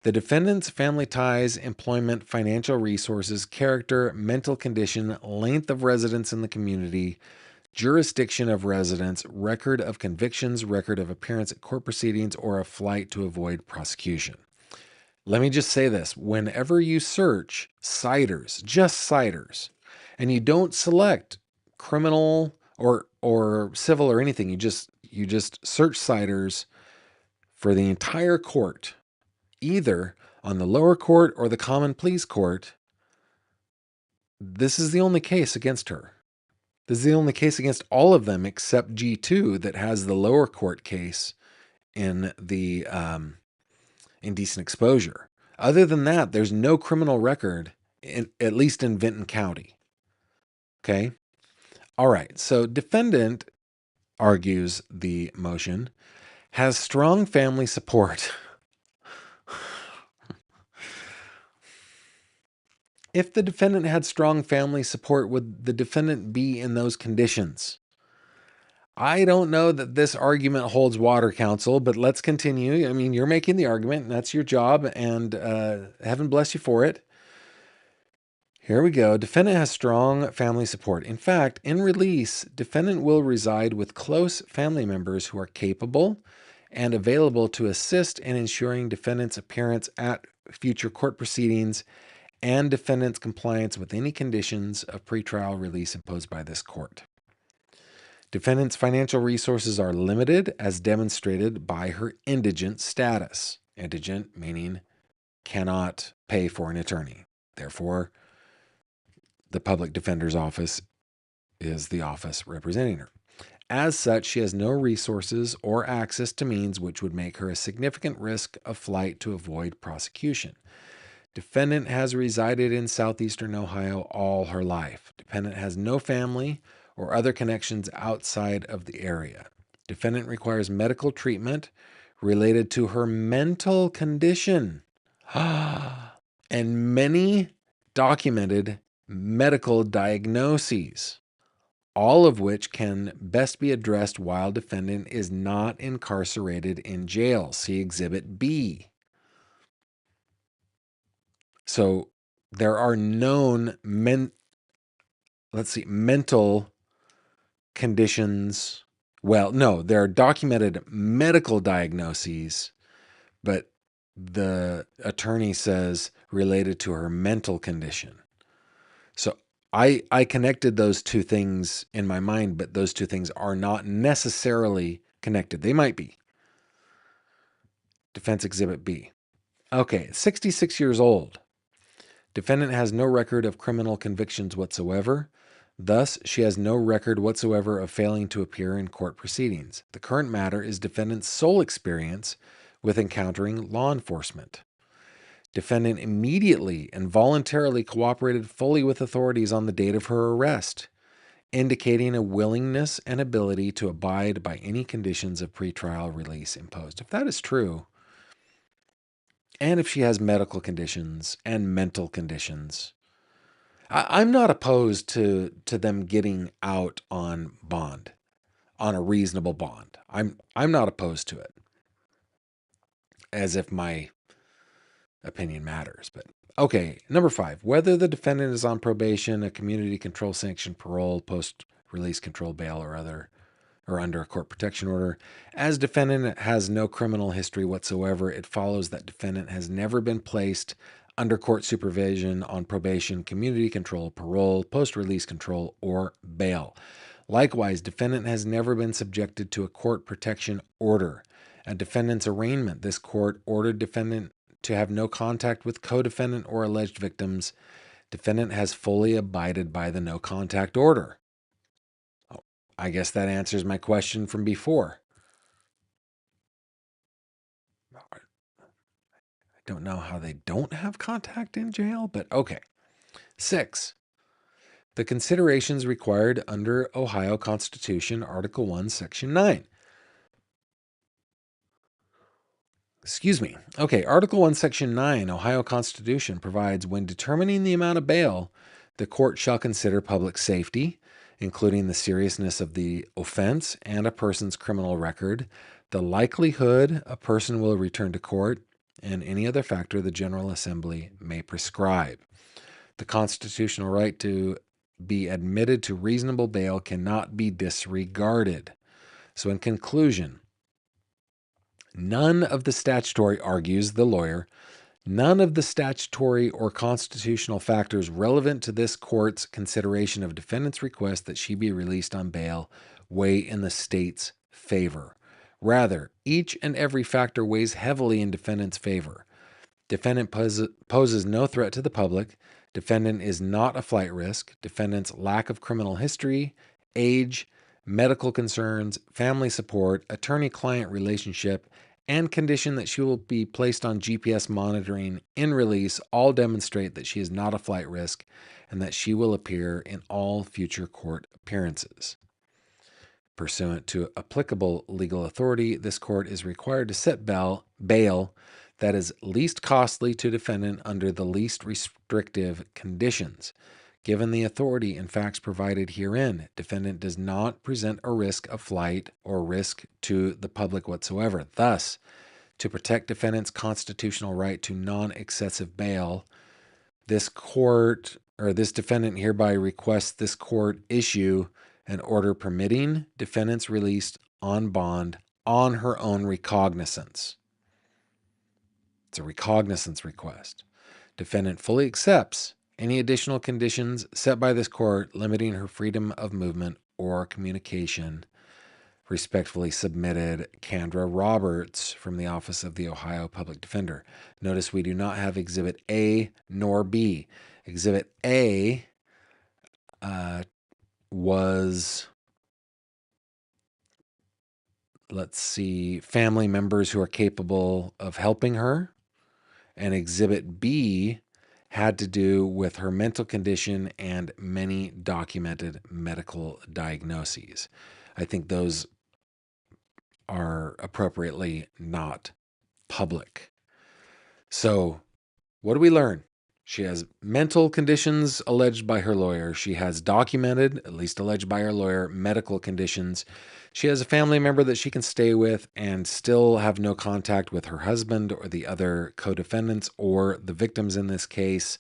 the defendant's family ties, employment, financial resources, character, mental condition, length of residence in the community, jurisdiction of residence, record of convictions, record of appearance at court proceedings, or a flight to avoid prosecution. Let me just say this. Whenever you search Siders, just Siders, and you don't select criminal or civil or anything, you just search Siders for the entire court, either on the lower court or the common pleas court, this is the only case against her. This is the only case against all of them except G2 that has the lower court case in the indecent exposure. Other than that, there's no criminal record, at least in Vinton County. Okay? All right. So defendant argues the motion has strong family support. If the defendant had strong family support, would the defendant be in those conditions? I don't know that this argument holds water, counsel, but let's continue. I mean, you're making the argument, and that's your job, and heaven bless you for it. Here we go. Defendant has strong family support. In fact, in release, defendant will reside with close family members who are capable and available to assist in ensuring defendant's appearance at future court proceedings and defendant's compliance with any conditions of pretrial release imposed by this court. Defendant's financial resources are limited as demonstrated by her indigent status. Indigent meaning cannot pay for an attorney. Therefore, the public defender's office is the office representing her. As such, she has no resources or access to means which would make her a significant risk of flight to avoid prosecution. Defendant has resided in southeastern Ohio all her life. Defendant has no family or other connections outside of the area. Defendant requires medical treatment related to her mental condition and many documented medical diagnoses, all of which can best be addressed while defendant is not incarcerated in jail. See Exhibit B. So there are known mental conditions. Well, no, there are documented medical diagnoses, but the attorney says related to her mental condition. So I connected those two things in my mind, but those two things are not necessarily connected. They might be. Defense Exhibit B. Okay, 66 years old. Defendant has no record of criminal convictions whatsoever. Thus, she has no record whatsoever of failing to appear in court proceedings. The current matter is defendant's sole experience with encountering law enforcement. Defendant immediately and voluntarily cooperated fully with authorities on the date of her arrest, indicating a willingness and ability to abide by any conditions of pretrial release imposed. If that is true, and if she has medical conditions and mental conditions, I'm not opposed to them getting out on bond, on a reasonable bond. I'm not opposed to it, as if my opinion matters. But okay, number 5, whether the defendant is on probation, a community control sanction, parole, post-release control, bail, or under a court protection order. As defendant has no criminal history whatsoever, it follows that defendant has never been placed under court supervision, on probation, community control, parole, post-release control, or bail. Likewise, defendant has never been subjected to a court protection order. At defendant's arraignment, this court ordered defendant to have no contact with co-defendant or alleged victims. Defendant has fully abided by the no contact order. I guess that answers my question from before. I don't know how they don't have contact in jail, but okay. 6, the considerations required under Ohio Constitution, Article 1, Section 9. Excuse me. Okay, Article 1, Section 9, Ohio Constitution provides when determining the amount of bail, the court shall consider public safety, including the seriousness of the offense and a person's criminal record, the likelihood a person will return to court, and any other factor the General Assembly may prescribe. The constitutional right to be admitted to reasonable bail cannot be disregarded. So in conclusion, none of the statutory, argues the lawyer, none of the statutory or constitutional factors relevant to this court's consideration of defendant's request that she be released on bail weigh in the state's favor. Rather, each and every factor weighs heavily in defendant's favor. Defendant poses no threat to the public. Defendant is not a flight risk. Defendant's lack of criminal history age, medical concerns, family support, attorney-client relationship, and condition that she will be placed on GPS monitoring in release all demonstrate that she is not a flight risk and that she will appear in all future court appearances. Pursuant to applicable legal authority, this court is required to set bail that is least costly to defendant under the least restrictive conditions. Given the authority and facts provided herein, defendant does not present a risk of flight or risk to the public whatsoever. Thus, to protect defendant's constitutional right to non-excessive bail, this defendant hereby requests this court issue an order permitting defendants released on bond on her own recognizance. It's a recognizance request. Defendant fully accepts any additional conditions set by this court limiting her freedom of movement or communication. Respectfully submitted, Kendra Roberts from the Office of the Ohio Public Defender. Notice we do not have Exhibit A nor B. Exhibit A was, let's see, family members who are capable of helping her. And Exhibit B had to do with her mental condition and many documented medical diagnoses. I think those are appropriately not public. So, what do we learn? She has mental conditions alleged by her lawyer. She has documented, at least alleged by her lawyer, medical conditions. She has a family member that she can stay with and still have no contact with her husband or the other co-defendants or the victims in this case,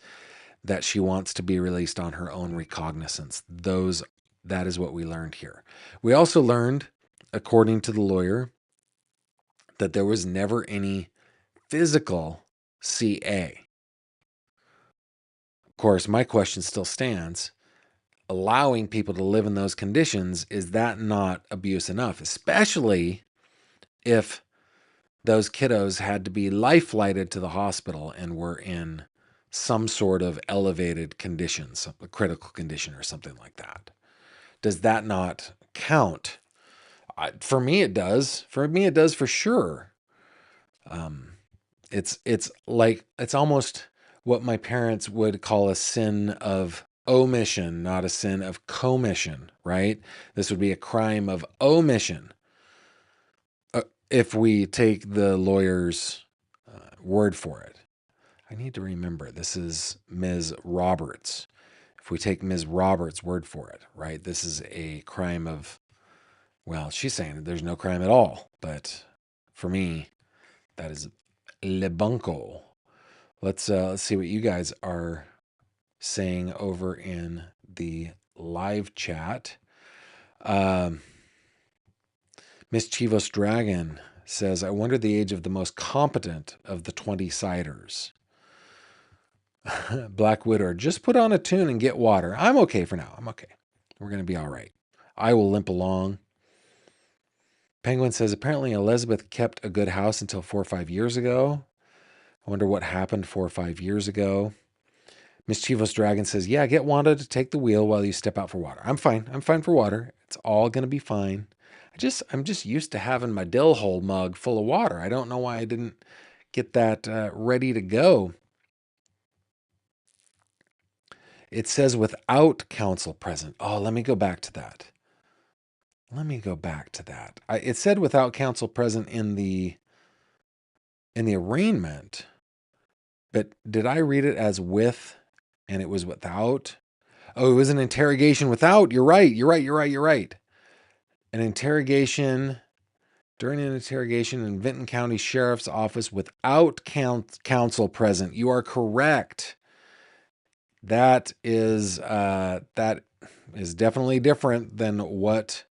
that she wants to be released on her own recognizance. That is what we learned here. We also learned, according to the lawyer, that there was never any physical CA. Of course, my question still stands. Allowing people to live in those conditions, is that not abuse enough? Especially if those kiddos had to be life flighted to the hospital and were in some sort of elevated condition, a critical condition or something like that. Does that not count? For me, it does. For me, it does for sure. It's like, it's almost what my parents would call a sin of omission, not a sin of commission, right? This would be a crime of omission. If we take the lawyer's word for it. I need to remember, this is Ms. Roberts. If we take Ms. Roberts' word for it, right? This is a crime of, well, she's saying that there's no crime at all. But for me, that is le bunco. Let's see what you guys are saying over in the live chat. Mischievous Dragon says, I wonder the age of the most competent of the 20 siders. Black Widow, just put on a tune and get water. I'm okay for now. I'm okay. We're going to be all right. I will limp along. Penguin says, apparently Elizabeth kept a good house until 4 or 5 years ago. I wonder what happened 4 or 5 years ago. Mischievous Dragon says, yeah, get Wanda to take the wheel while you step out for water. I'm fine. I'm fine for water. It's all going to be fine. I'm just used to having my dill hole mug full of water. I don't know why I didn't get that ready to go. It says without counsel present. Oh, let me go back to that. It said without counsel present in the arraignment, but did I read it as with and it was without? Oh, it was an interrogation without. You're right. An interrogation, during an interrogation in Vinton County Sheriff's Office without counsel present. You are correct. That is definitely different than what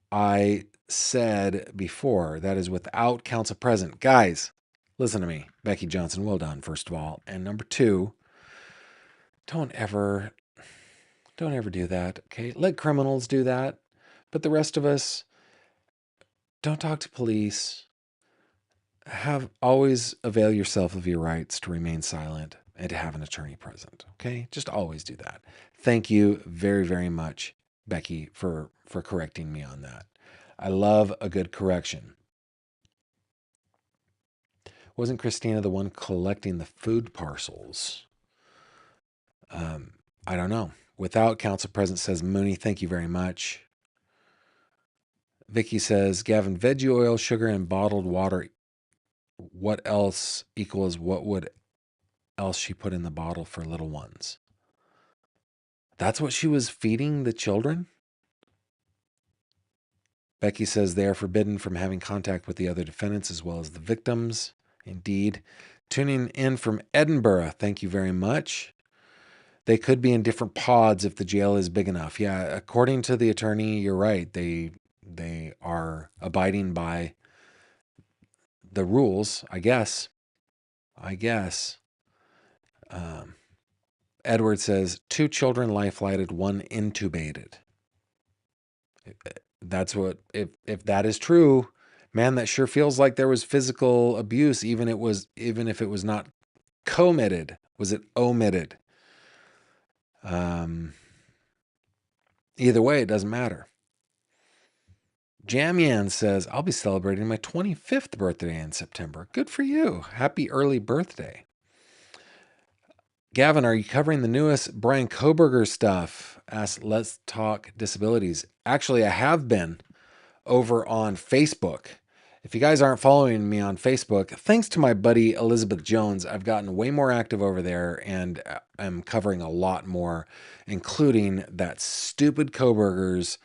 I said before. That is without counsel present. Guys, listen to me. Becky Johnson, well done, first of all. And number two, don't ever do that, okay? Let criminals do that. But the rest of us, don't talk to police. Always avail yourself of your rights to remain silent and to have an attorney present, okay? Just always do that. Thank you very, very much, Becky, for correcting me on that. I love a good correction. Wasn't Christina the one collecting the food parcels? I don't know. Without counsel present, says Mooney, thank you very much. Vicky says, Gavin, veggie oil, sugar, and bottled water. What else equals what would else she put in the bottle for little ones? That's what she was feeding the children? Becky says they are forbidden from having contact with the other defendants as well as the victims. Indeed. Tuning in from Edinburgh, thank you very much. They could be in different pods if the jail is big enough. Yeah, according to the attorney, you're right. They are abiding by the rules, I guess. Edward says 2 children life flighted, 1 intubated. That's what, if that is true, man, that sure feels like there was physical abuse, even if it was not committed. Was it omitted? Either way, it doesn't matter. Jamian says, I'll be celebrating my 25th birthday in September. Good for you. Happy early birthday. Gavin, are you covering the newest Brian Koberger stuff? Asked Let's Talk Disabilities. Actually, I have been over on Facebook. If you guys aren't following me on Facebook, thanks to my buddy Elizabeth Jones, I've gotten way more active over there, and I'm covering a lot more, including that stupid Koberger's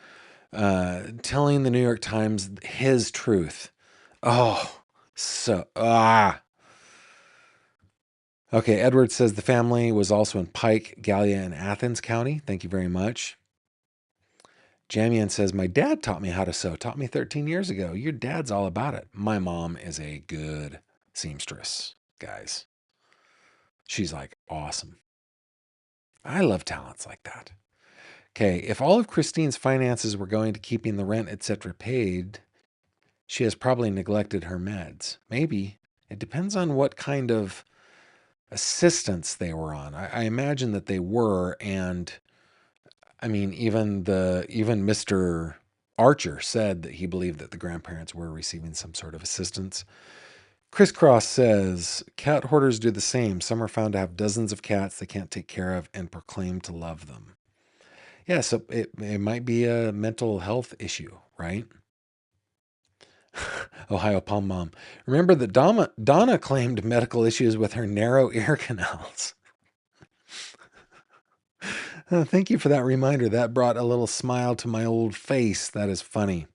telling the New York Times his truth. Oh, so Okay, Edward says the family was also in Pike, Gallia, and Athens County. Thank you very much. Jamian says, my dad taught me how to sew. Taught me 13 years ago. Your dad's all about it. My mom is a good seamstress, guys. She's like awesome. I love talents like that. Okay, if all of Christine's finances were going to keeping the rent, etc. paid, she has probably neglected her meds. Maybe. It depends on what kind of assistance they were on. I imagine that they were, and I mean, even Mr. Archer said that he believed that the grandparents were receiving some sort of assistance. Crisscross says, cat hoarders do the same. Some are found to have dozens of cats they can't take care of and proclaim to love them. Yeah, so it might be a mental health issue, right? Ohio Palm Mom. Remember that Donna claimed medical issues with her narrow ear canals. Thank you for that reminder. That brought a little smile to my old face. That is funny.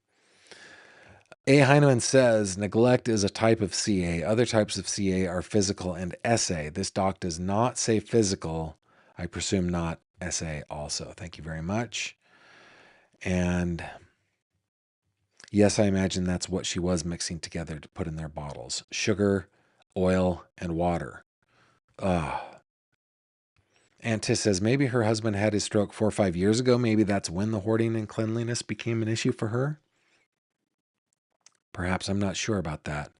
A. Heinemann says, neglect is a type of CA. Other types of CA are physical and SA. This doc does not say physical. I presume not SA also. Thank you very much. And yes, I imagine that's what she was mixing together to put in their bottles. Sugar, oil, and water. Antis says, maybe her husband had his stroke 4 or 5 years ago. Maybe that's when the hoarding and cleanliness became an issue for her. Perhaps, I'm not sure about that.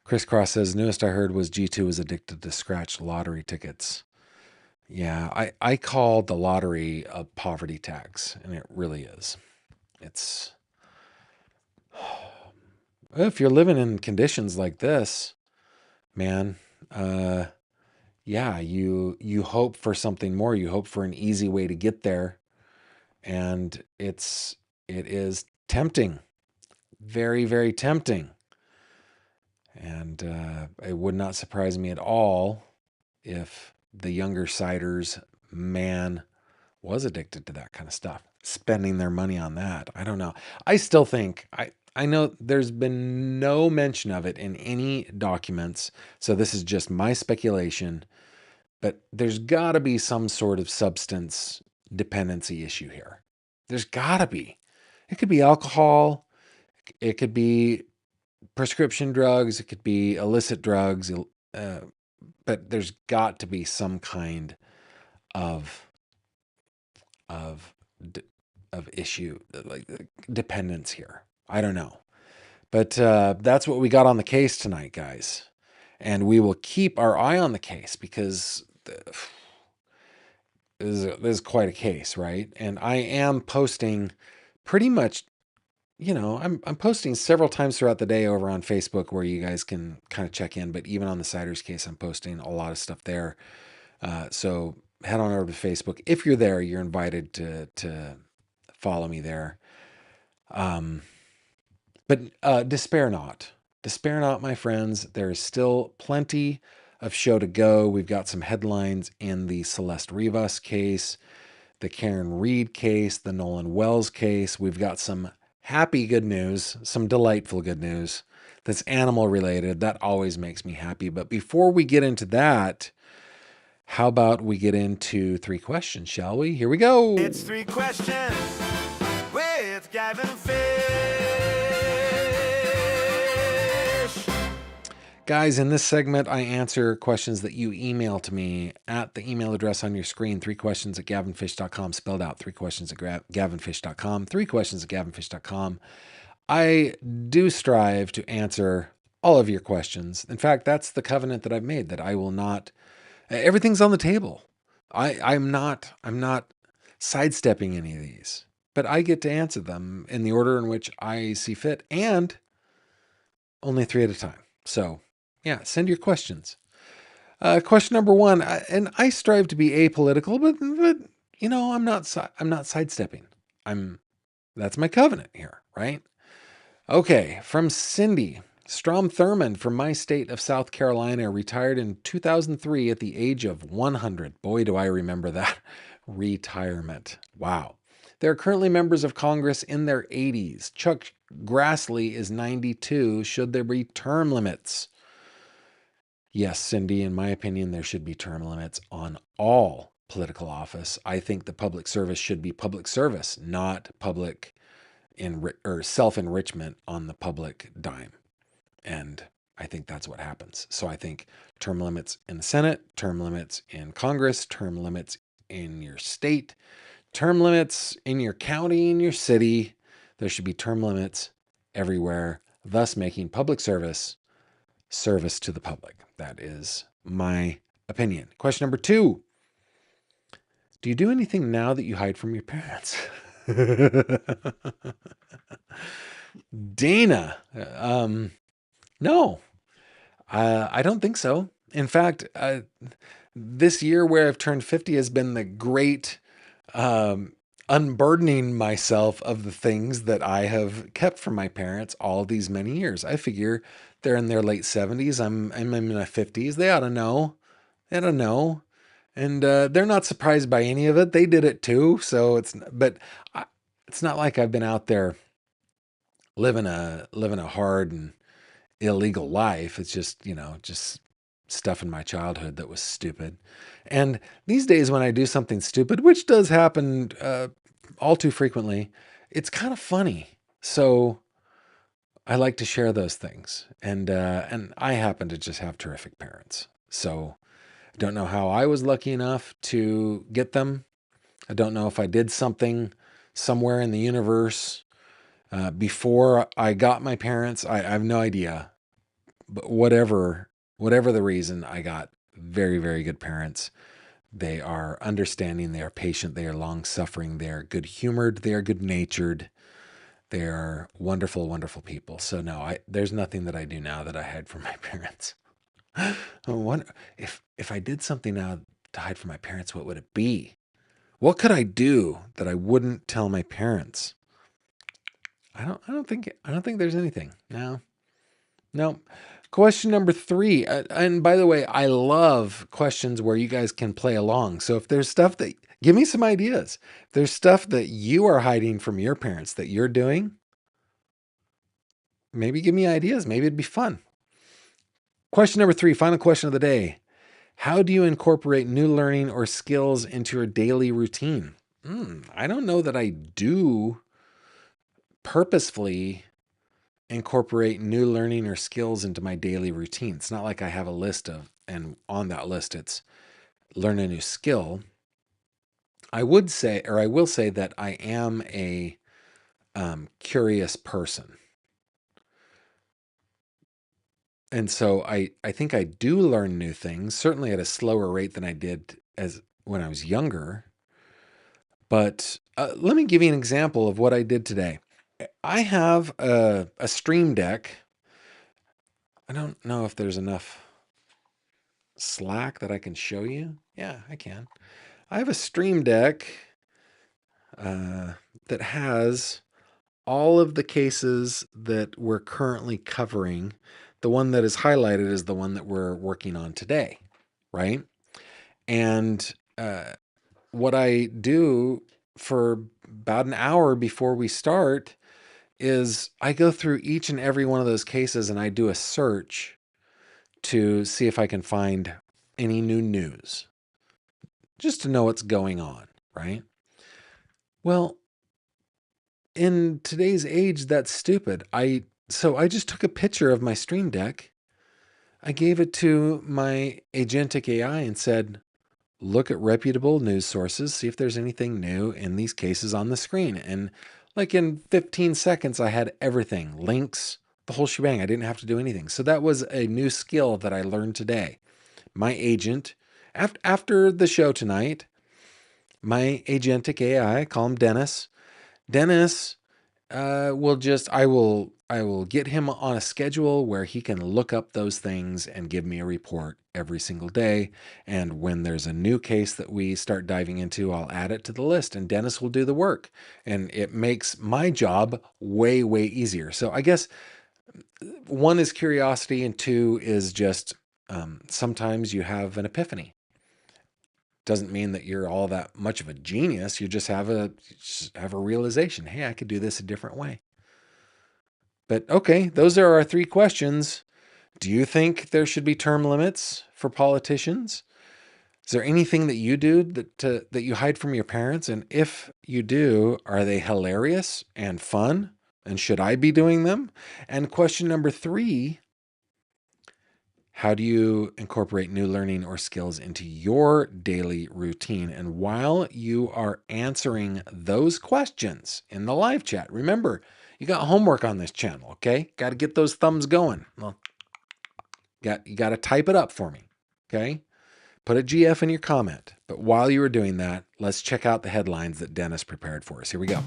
Crisscross says, newest I heard was G2 was addicted to scratch lottery tickets. Yeah, I call the lottery a poverty tax, and it really is. It's, if you're living in conditions like this, man, yeah, you hope for something more. You hope for an easy way to get there, and it is tempting, very, very tempting. And it would not surprise me at all if the younger Siders man was addicted to that kind of stuff, spending their money on that. I don't know. I still think, I know there's been no mention of it in any documents, so this is just my speculation, but there's got to be some sort of substance dependency issue here. There's got to be. It could be alcohol. It could be prescription drugs. It could be illicit drugs. But there's got to be some kind of issue, like dependence here. I don't know. But that's what we got on the case tonight, guys. And we will keep our eye on the case because is quite a case, right? And I am posting pretty much, I'm posting several times throughout the day over on Facebook where you guys can kind of check in. But even on the Siders case, I'm posting a lot of stuff there. So head on over to Facebook. If you're there, you're invited to follow me there. But despair not. Despair not, my friends. There is still plenty of show to go. We've got some headlines in the Celeste Rivas case, the Karen Reed case, the Nolan Wells case. We've got some happy good news, some delightful good news that's animal related. That always makes me happy. But before we get into that, how about we get into 3 questions, shall we? Here we go. It's 3 questions with Gavin Fish. Guys, in this segment, I answer questions that you email to me at the email address on your screen, 3questions at gavinfish.com, spelled out, 3questions at gavinfish.com, 3questions at gavinfish.com. I do strive to answer all of your questions. In fact, that's the covenant that I've made, that I will not, everything's on the table. I'm not sidestepping any of these, but I get to answer them in the order in which I see fit, and only 3 at a time. So yeah, send your questions. Question number 1, and I strive to be apolitical, but I'm not sidestepping. That's my covenant here, right? Okay, from Cindy. Strom Thurmond from my state of South Carolina retired in 2003 at the age of 100. Boy, do I remember that retirement. Wow. There are currently members of Congress in their 80s. Chuck Grassley is 92. Should there be term limits? Yes, Cindy, in my opinion, there should be term limits on all political office. I think the public service should be public service, not public or self-enrichment on the public dime. And I think that's what happens. So I think term limits in the Senate, term limits in Congress, term limits in your state, term limits in your county, in your city. There should be term limits everywhere, thus making public service to the public. That is my opinion. Question number 2. Do you do anything now that you hide from your parents? Dana, no, I don't think so. In fact, this year where I've turned 50 has been the great unburdening myself of the things that I have kept from my parents all these many years. I figure they're in their late 70s. I'm in my 50s. They ought to know. They ought to know. And they're not surprised by any of it. They did it too. So it's not like I've been out there living a hard and illegal life. It's just, just stuff in my childhood that was stupid. And these days when I do something stupid, which does happen all too frequently, it's kind of funny. So I like to share those things. And I happen to just have terrific parents. So I don't know how I was lucky enough to get them. I don't know if I did something somewhere in the universe before I got my parents. I have no idea. But whatever the reason, I got very, very good parents. They are understanding, they are patient, they are long-suffering, they are good-humored, they are good-natured. They are wonderful, wonderful people. So no, there's nothing that I do now that I hide from my parents. I wonder if I did something now to hide from my parents, what would it be? What could I do that I wouldn't tell my parents? I don't think there's anything. No. Question number 3. And by the way, I love questions where you guys can play along. So if there's stuff that, give me some ideas. If there's stuff that you are hiding from your parents that you're doing, maybe give me ideas. Maybe it'd be fun. Question number 3, final question of the day. How do you incorporate new learning or skills into your daily routine? I don't know that I do purposefully incorporate new learning or skills into my daily routine. It's not like I have a list and on that list it's learn a new skill. I will say that I am a curious person. And so I think I do learn new things, certainly at a slower rate than I did when I was younger. But let me give you an example of what I did today. I have a Stream Deck. I don't know if there's enough slack that I can show you. Yeah, I can. I have a Stream Deck that has all of the cases that we're currently covering. The one that is highlighted is the one that we're working on today, right? And what I do for about an hour before we start is I go through each and every one of those cases and I do a search to see if I can find any new news, just to know what's going on, right? Well, in today's age, that's stupid. So I just took a picture of my Stream Deck. I gave it to my agentic AI and said, look at reputable news sources, see if there's anything new in these cases on the screen. And like in 15 seconds, I had everything, links, the whole shebang. I didn't have to do anything. So that was a new skill that I learned today. My agent, after the show tonight, my agentic AI, call him Dennis. Dennis I will get him on a schedule where he can look up those things and give me a report every single day. And when there's a new case that we start diving into, I'll add it to the list and Dennis will do the work. And it makes my job way, way easier. So I guess one is curiosity and two is just sometimes you have an epiphany. Doesn't mean that you're all that much of a genius. You just have a realization. Hey, I could do this a different way. But okay, those are our three questions. Do you think there should be term limits for politicians? Is there anything that you do that you hide from your parents? And if you do, are they hilarious and fun? And should I be doing them? And question number 3, how do you incorporate new learning or skills into your daily routine? And while you are answering those questions in the live chat, remember, you got homework on this channel, okay? Got to get those thumbs going. Well, you got to type it up for me, okay? Put a GF in your comment. But while you are doing that, let's check out the headlines that Dennis prepared for us. Here we go.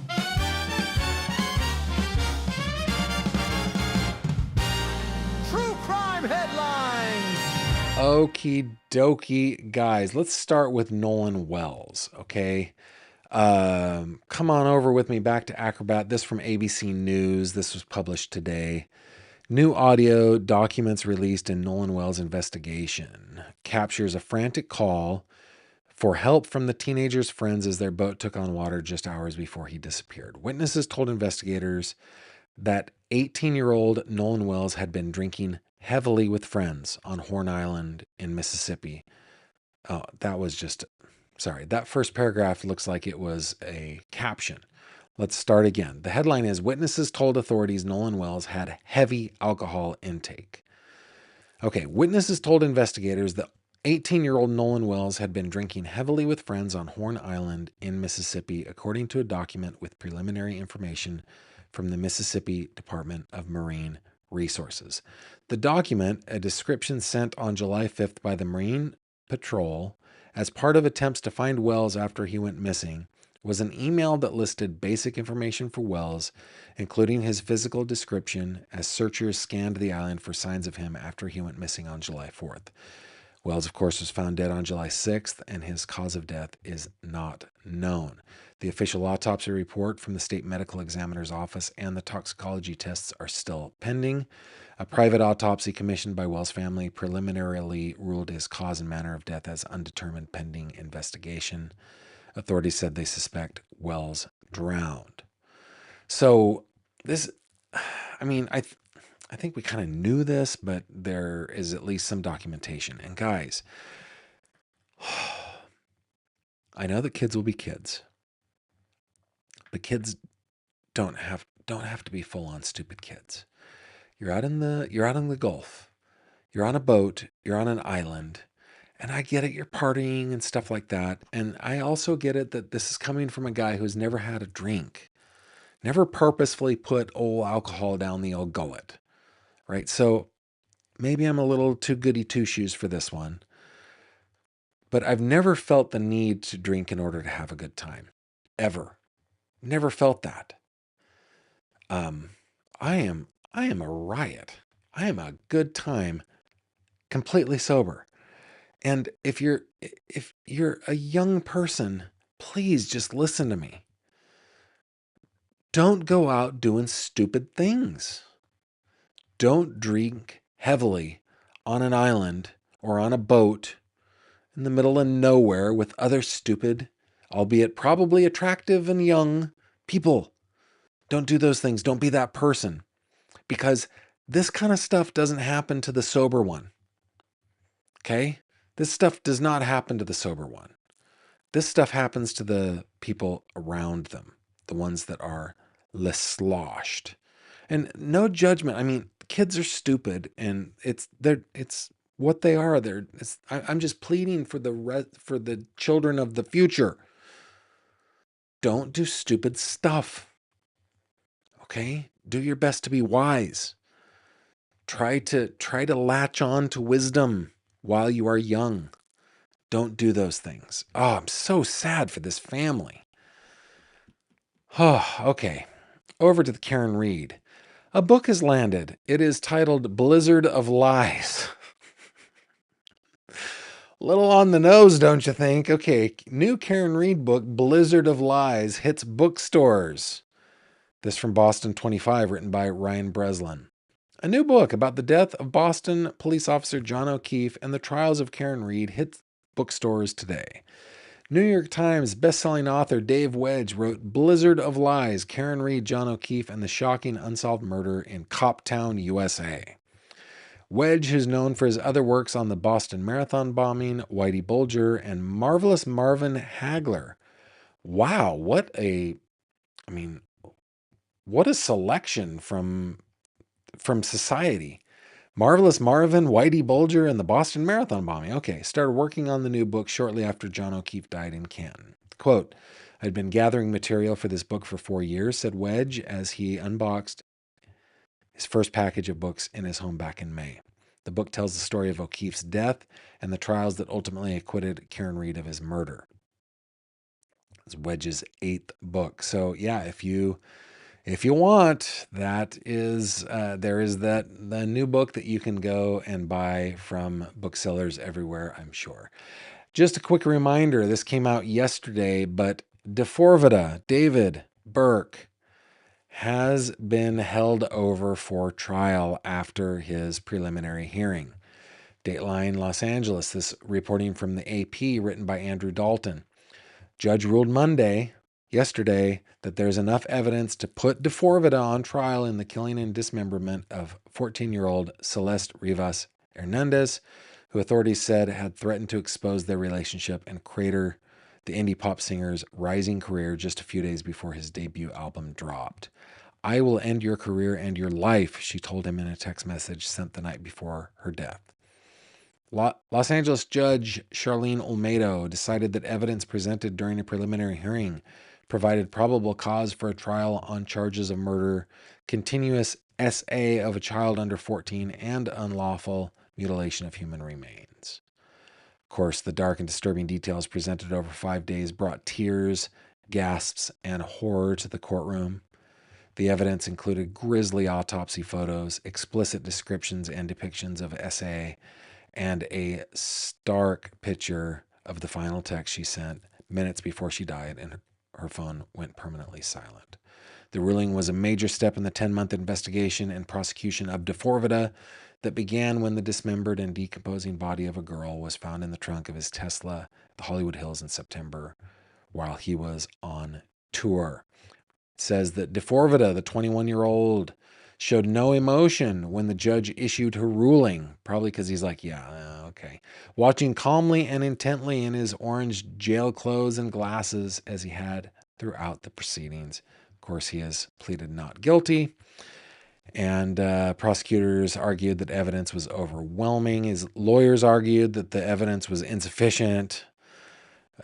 True crime headlines. Okie dokie, guys. Let's start with Nolan Wells, okay? Come on over with me back to Acrobat. This from ABC News. This was published today. New audio documents released in Nolan Wells' investigation captures a frantic call for help from the teenager's friends as their boat took on water just hours before he disappeared. Witnesses told investigators that 18-year-old Nolan Wells had been drinking heavily with friends on Horn Island in Mississippi. Oh, that was just, sorry, that first paragraph looks like it was a caption. Let's start again. The headline is, Witnesses told authorities Nolan Wells had heavy alcohol intake. Okay, witnesses told investigators that 18-year-old Nolan Wells had been drinking heavily with friends on Horn Island in Mississippi, according to a document with preliminary information from the Mississippi Department of Marine Resources. The document, a description sent on July 5th by the Marine Patrol as part of attempts to find Wells after he went missing, was an email that listed basic information for Wells, including his physical description, as searchers scanned the island for signs of him after he went missing on July 4th. Wells, of course, was found dead on July 6th, and his cause of death is not known. The official autopsy report from the state medical examiner's office and the toxicology tests are still pending. A private autopsy commissioned by Wells' family preliminarily ruled his cause and manner of death as undetermined pending investigation. Authorities said they suspect Wells drowned. So this, I mean, I think we kind of knew this, but there is at least some documentation. And guys, I know that kids will be kids, but kids don't have to be full on stupid kids. You're out in the Gulf. You're on a boat, you're on an island, and I get it, you're partying and stuff like that. And I also get it that this is coming from a guy who's never had a drink, never purposefully put old alcohol down the old gullet, right? So maybe I'm a little too goody two shoes for this one, but I've never felt the need to drink in order to have a good time. ever. Never felt that. Um, I am a riot. I am a good time, completely sober. And if you're a young person, please just listen to me. Don't go out doing stupid things. Don't drink heavily on an island or on a boat in the middle of nowhere with other stupid, albeit probably attractive and young people. Don't do those things. Don't be that person. Because this kind of stuff doesn't happen to the sober one. Okay? This stuff does not happen to the sober one. This stuff happens to the people around them, the ones that are less sloshed. And no judgment. I mean, kids are stupid, and it's what they are. I'm just pleading for for the children of the future. Don't do stupid stuff. Okay? Do your best to be wise. Try to latch on to wisdom while you are young. Don't do those things. Oh, I'm so sad for this family. Oh, okay. Over to the Karen Reed. A book has landed. It is titled Blizzard of Lies. Little on the nose, don't you think? Okay, new Karen Reed book, Blizzard of Lies, hits bookstores. This from Boston 25, written by Ryan Breslin. A new book about the death of Boston police officer John O'Keefe and the trials of Karen Reed hits bookstores today. New York Times bestselling author Dave Wedge wrote Blizzard of Lies, Karen Reed, John O'Keefe, and the Shocking Unsolved Murder in Coptown, USA. Wedge, who's known for his other works on the Boston Marathon bombing, Whitey Bulger, and Marvelous Marvin Hagler. Wow, what a selection from society. Marvelous Marvin, Whitey Bulger, and the Boston Marathon bombing. Okay, started working on the new book shortly after John O'Keefe died in Canton. Quote, I'd been gathering material for this book for 4 years, said Wedge as he unboxed his first package of books in his home back in May. The book tells the story of O'Keefe's death and the trials that ultimately acquitted Karen Reed of his murder. It's Wedge's 8th book. So yeah, if you want, that is there is the new book that you can go and buy from booksellers everywhere, I'm sure. Just a quick reminder, this came out yesterday, but DeForvita, David Burke, has been held over for trial after his preliminary hearing. Dateline Los Angeles, this reporting from the AP, written by Andrew Dalton. Judge ruled yesterday, that there's enough evidence to put DeForvita on trial in the killing and dismemberment of 14-year-old Celeste Rivas Hernandez, who authorities said had threatened to expose their relationship and crater the indie pop singer's rising career just a few days before his debut album dropped. I will end your career and your life, she told him in a text message sent the night before her death. Los Angeles Judge Charlene Olmedo decided that evidence presented during a preliminary hearing provided probable cause for a trial on charges of murder, continuous SA of a child under 14, and unlawful mutilation of human remains. Of course, the dark and disturbing details presented over 5 days brought tears, gasps, and horror to the courtroom. The evidence included grisly autopsy photos, explicit descriptions and depictions of SA, and a stark picture of the final text she sent minutes before she died, and her phone went permanently silent. The ruling was a major step in the 10-month investigation and prosecution of DeForvita that began when the dismembered and decomposing body of a girl was found in the trunk of his Tesla at the Hollywood Hills in September while he was on tour. It says that DeForvita, the 21-year-old, showed no emotion when the judge issued her ruling, probably because he's like, yeah, okay. Watching calmly and intently in his orange jail clothes and glasses as he had throughout the proceedings. Of course, he has pleaded not guilty. And prosecutors argued that evidence was overwhelming. His lawyers argued that the evidence was insufficient.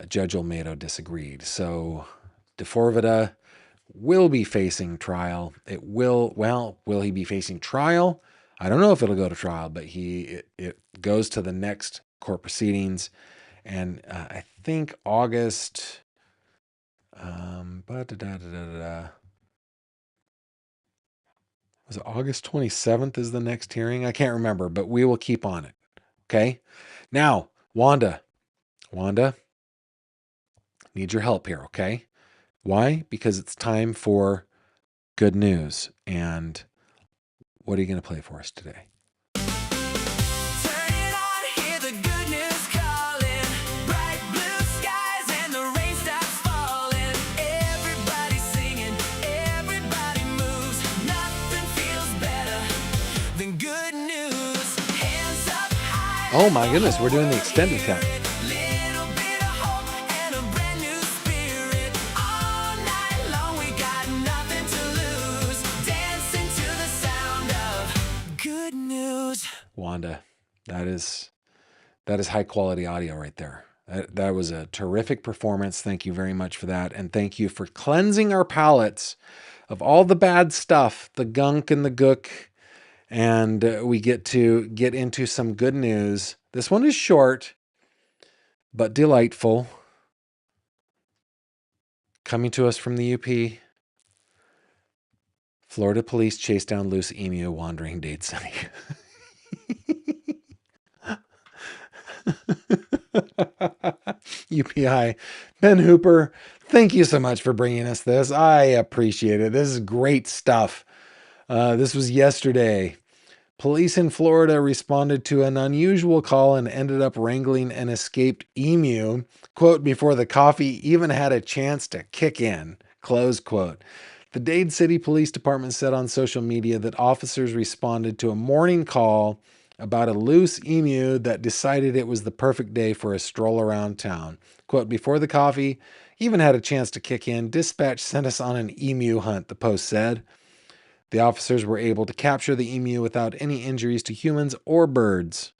Judge Olmedo disagreed. So DeForvita will be facing trial. Will he be facing trial? I don't know if it'll go to trial, but it goes to the next court proceedings. And I think August Was it August 27th is the next hearing? I can't remember, but we will keep on it. Okay. Now, Wanda, need your help here. Okay. Why? Because it's time for good news. And what are you going to play for us today? Turn it on, hear the good news calling. Bright blue skies and the rain stops falling. Everybody singing, everybody moves. Nothing feels better than good news. Hands up high. Oh my goodness, we're doing the extended cut. Little bit of hope and a brand new spirit. All night long we got nothing to lose. Dancing to the sound of good news. Wanda, that is high quality audio right there. That was a terrific performance. Thank you very much for that. And thank you for cleansing our palates of all the bad stuff, the gunk and the gook. And we get to get into some good news. This one is short, but delightful. Coming to us from the UP. Florida police chase down loose emu wandering Dade City. UPI. Ben Hooper, thank you so much for bringing us this. I appreciate it. This is great stuff. This was yesterday. Police in Florida responded to an unusual call and ended up wrangling an escaped emu, quote, before the coffee even had a chance to kick in, close quote. The Dade City Police Department said on social media that officers responded to a morning call about a loose emu that decided it was the perfect day for a stroll around town. Quote, before the coffee even had a chance to kick in, dispatch sent us on an emu hunt, the Post said. The officers were able to capture the emu without any injuries to humans or birds.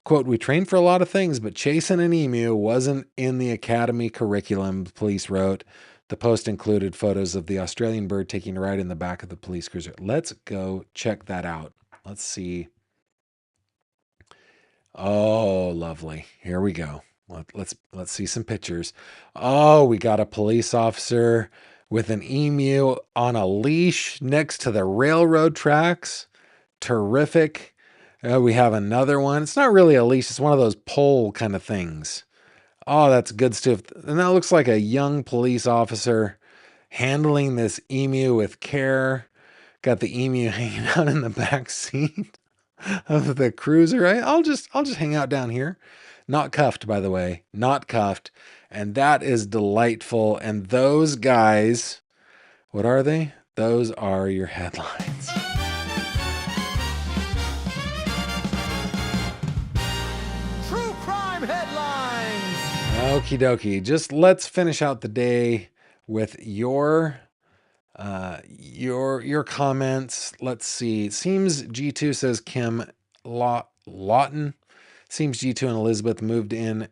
Quote, we trained for a lot of things, but chasing an emu wasn't in the academy curriculum, the police wrote. The Post included photos of the Australian bird taking a ride in the back of the police cruiser. Let's go check that out. Let's see. Oh, lovely. Here we go. Let's see some pictures. Oh, we got a police officer with an emu on a leash next to the railroad tracks. Terrific. We have another one. It's not really a leash. It's one of those pole kind of things. Oh, that's good stuff. And that looks like a young police officer handling this emu with care. Got the emu hanging out in the back seat of the cruiser. I'll just hang out down here. Not cuffed, by the way. Not cuffed. And that is delightful. And those guys, what are they? Those are your headlines. True crime headlines. Okie dokie. Just let's finish out the day with your comments. Let's see. Seems G2 says Kim Lawton. Seems G2 and Elizabeth moved in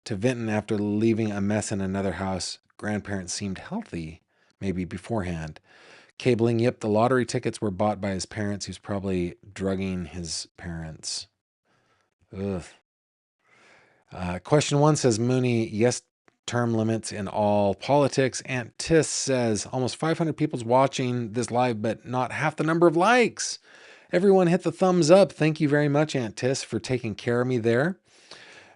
to Vinton after leaving a mess in another house. Grandparents seemed healthy, maybe beforehand. Cabling, yep, the lottery tickets were bought by his parents. He was probably drugging his parents. Ugh. Question 1 says, Mooney, yes, term limits in all politics. Aunt Tiss says, almost 500 people's watching this live, but not half the number of likes. Everyone hit the thumbs up. Thank you very much, Aunt Tiss, for taking care of me there.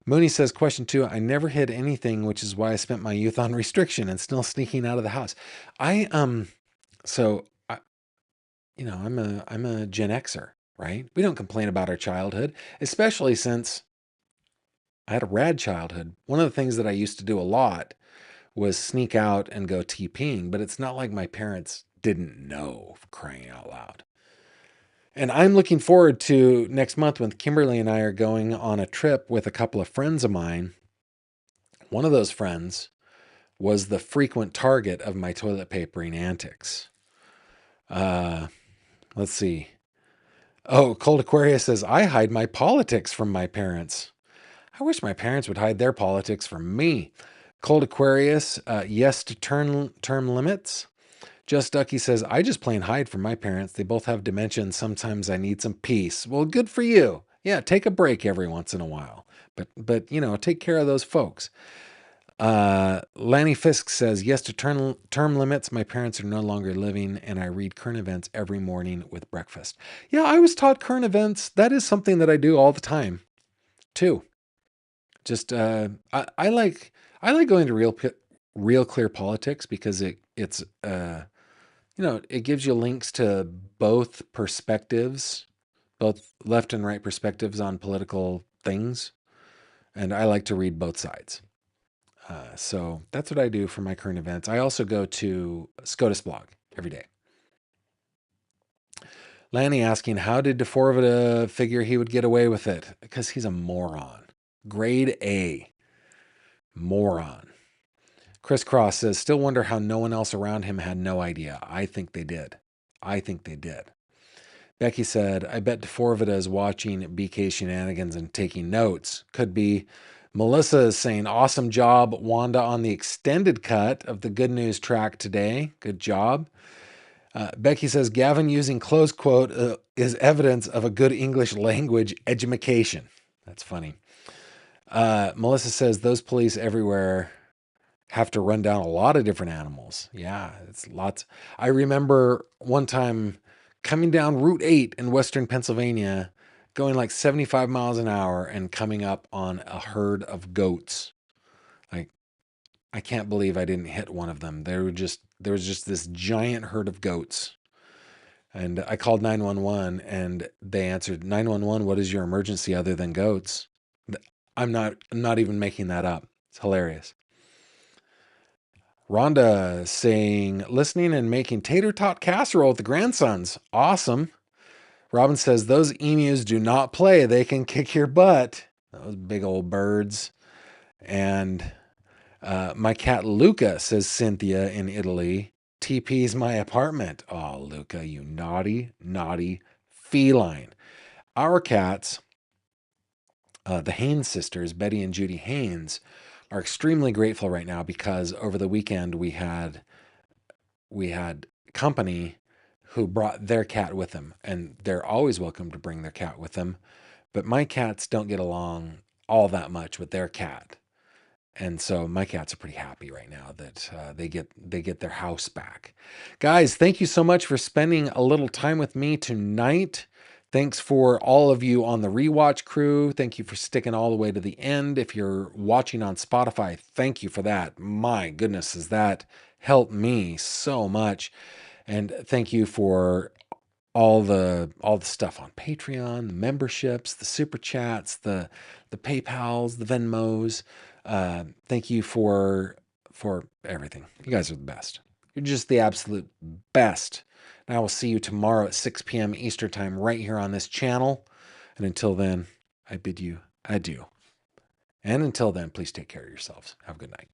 Mooney says, question 2, I never hid anything, which is why I spent my youth on restriction and still sneaking out of the house. I'm a Gen Xer, right? We don't complain about our childhood, especially since I had a rad childhood. One of the things that I used to do a lot was sneak out and go TPing, but it's not like my parents didn't know, crying out loud. And I'm looking forward to next month when Kimberly and I are going on a trip with a couple of friends of mine. One of those friends was the frequent target of my toilet papering antics. Let's see. Oh, Cold Aquarius says, I hide my politics from my parents. I wish my parents would hide their politics from me. Cold Aquarius, yes to term limits. Just Ducky says, I just plain hide from my parents. They both have dementia and sometimes I need some peace. Well, good for you. Yeah, take a break every once in a while. But take care of those folks. Lanny Fisk says, yes to term limits. My parents are no longer living, and I read current events every morning with breakfast. Yeah, I was taught current events. That is something that I do all the time, too. Just I like going to real clear politics because it's it gives you links to both perspectives, both left and right perspectives on political things, and I like to read both sides. So that's what I do for my current events. I also go to SCOTUS blog every day. Lanny asking, how did DeForvita figure he would get away with it? Because he's a moron. Grade A. Moron. Chris Cross says, still wonder how no one else around him had no idea. I think they did. Becky said, I bet DeForvita is watching BK shenanigans and taking notes. Could be. Melissa is saying, awesome job, Wanda, on the extended cut of the good news track today. Good job. Becky says, Gavin using close quote is evidence of a good English language education. That's funny. Melissa says, those police everywhere have to run down a lot of different animals. Yeah, it's lots. I remember one time coming down Route 8 in Western Pennsylvania, going like 75 miles an hour and coming up on a herd of goats. Like, I can't believe I didn't hit one of them. There was just this giant herd of goats. And I called 911 and they answered, 911, what is your emergency other than goats? I'm not even making that up. It's hilarious. Rhonda saying, listening and making tater tot casserole with the grandsons. Awesome. Robin says, those emus do not play. They can kick your butt. Those big old birds. And my cat Luca, says Cynthia in Italy, TP's my apartment. Oh, Luca, you naughty, naughty feline. Our cats, the Haynes sisters, Betty and Judy Haynes, are extremely grateful right now because over the weekend we had company who brought their cat with them, and they're always welcome to bring their cat with them. But my cats don't get along all that much with their cat. And so my cats are pretty happy right now that they get their house back. Guys, thank you so much for spending a little time with me tonight. Thanks for all of you on the rewatch crew. Thank you for sticking all the way to the end. If you're watching on Spotify, thank you for that. My goodness, does that help me so much. And thank you for all the stuff on Patreon, the memberships, the super chats, the PayPals, the Venmos. Thank you for everything. You guys are the best. You're just the absolute best. And I will see you tomorrow at 6 p.m. Eastern Time right here on this channel. And until then, I bid you adieu. And until then, please take care of yourselves. Have a good night.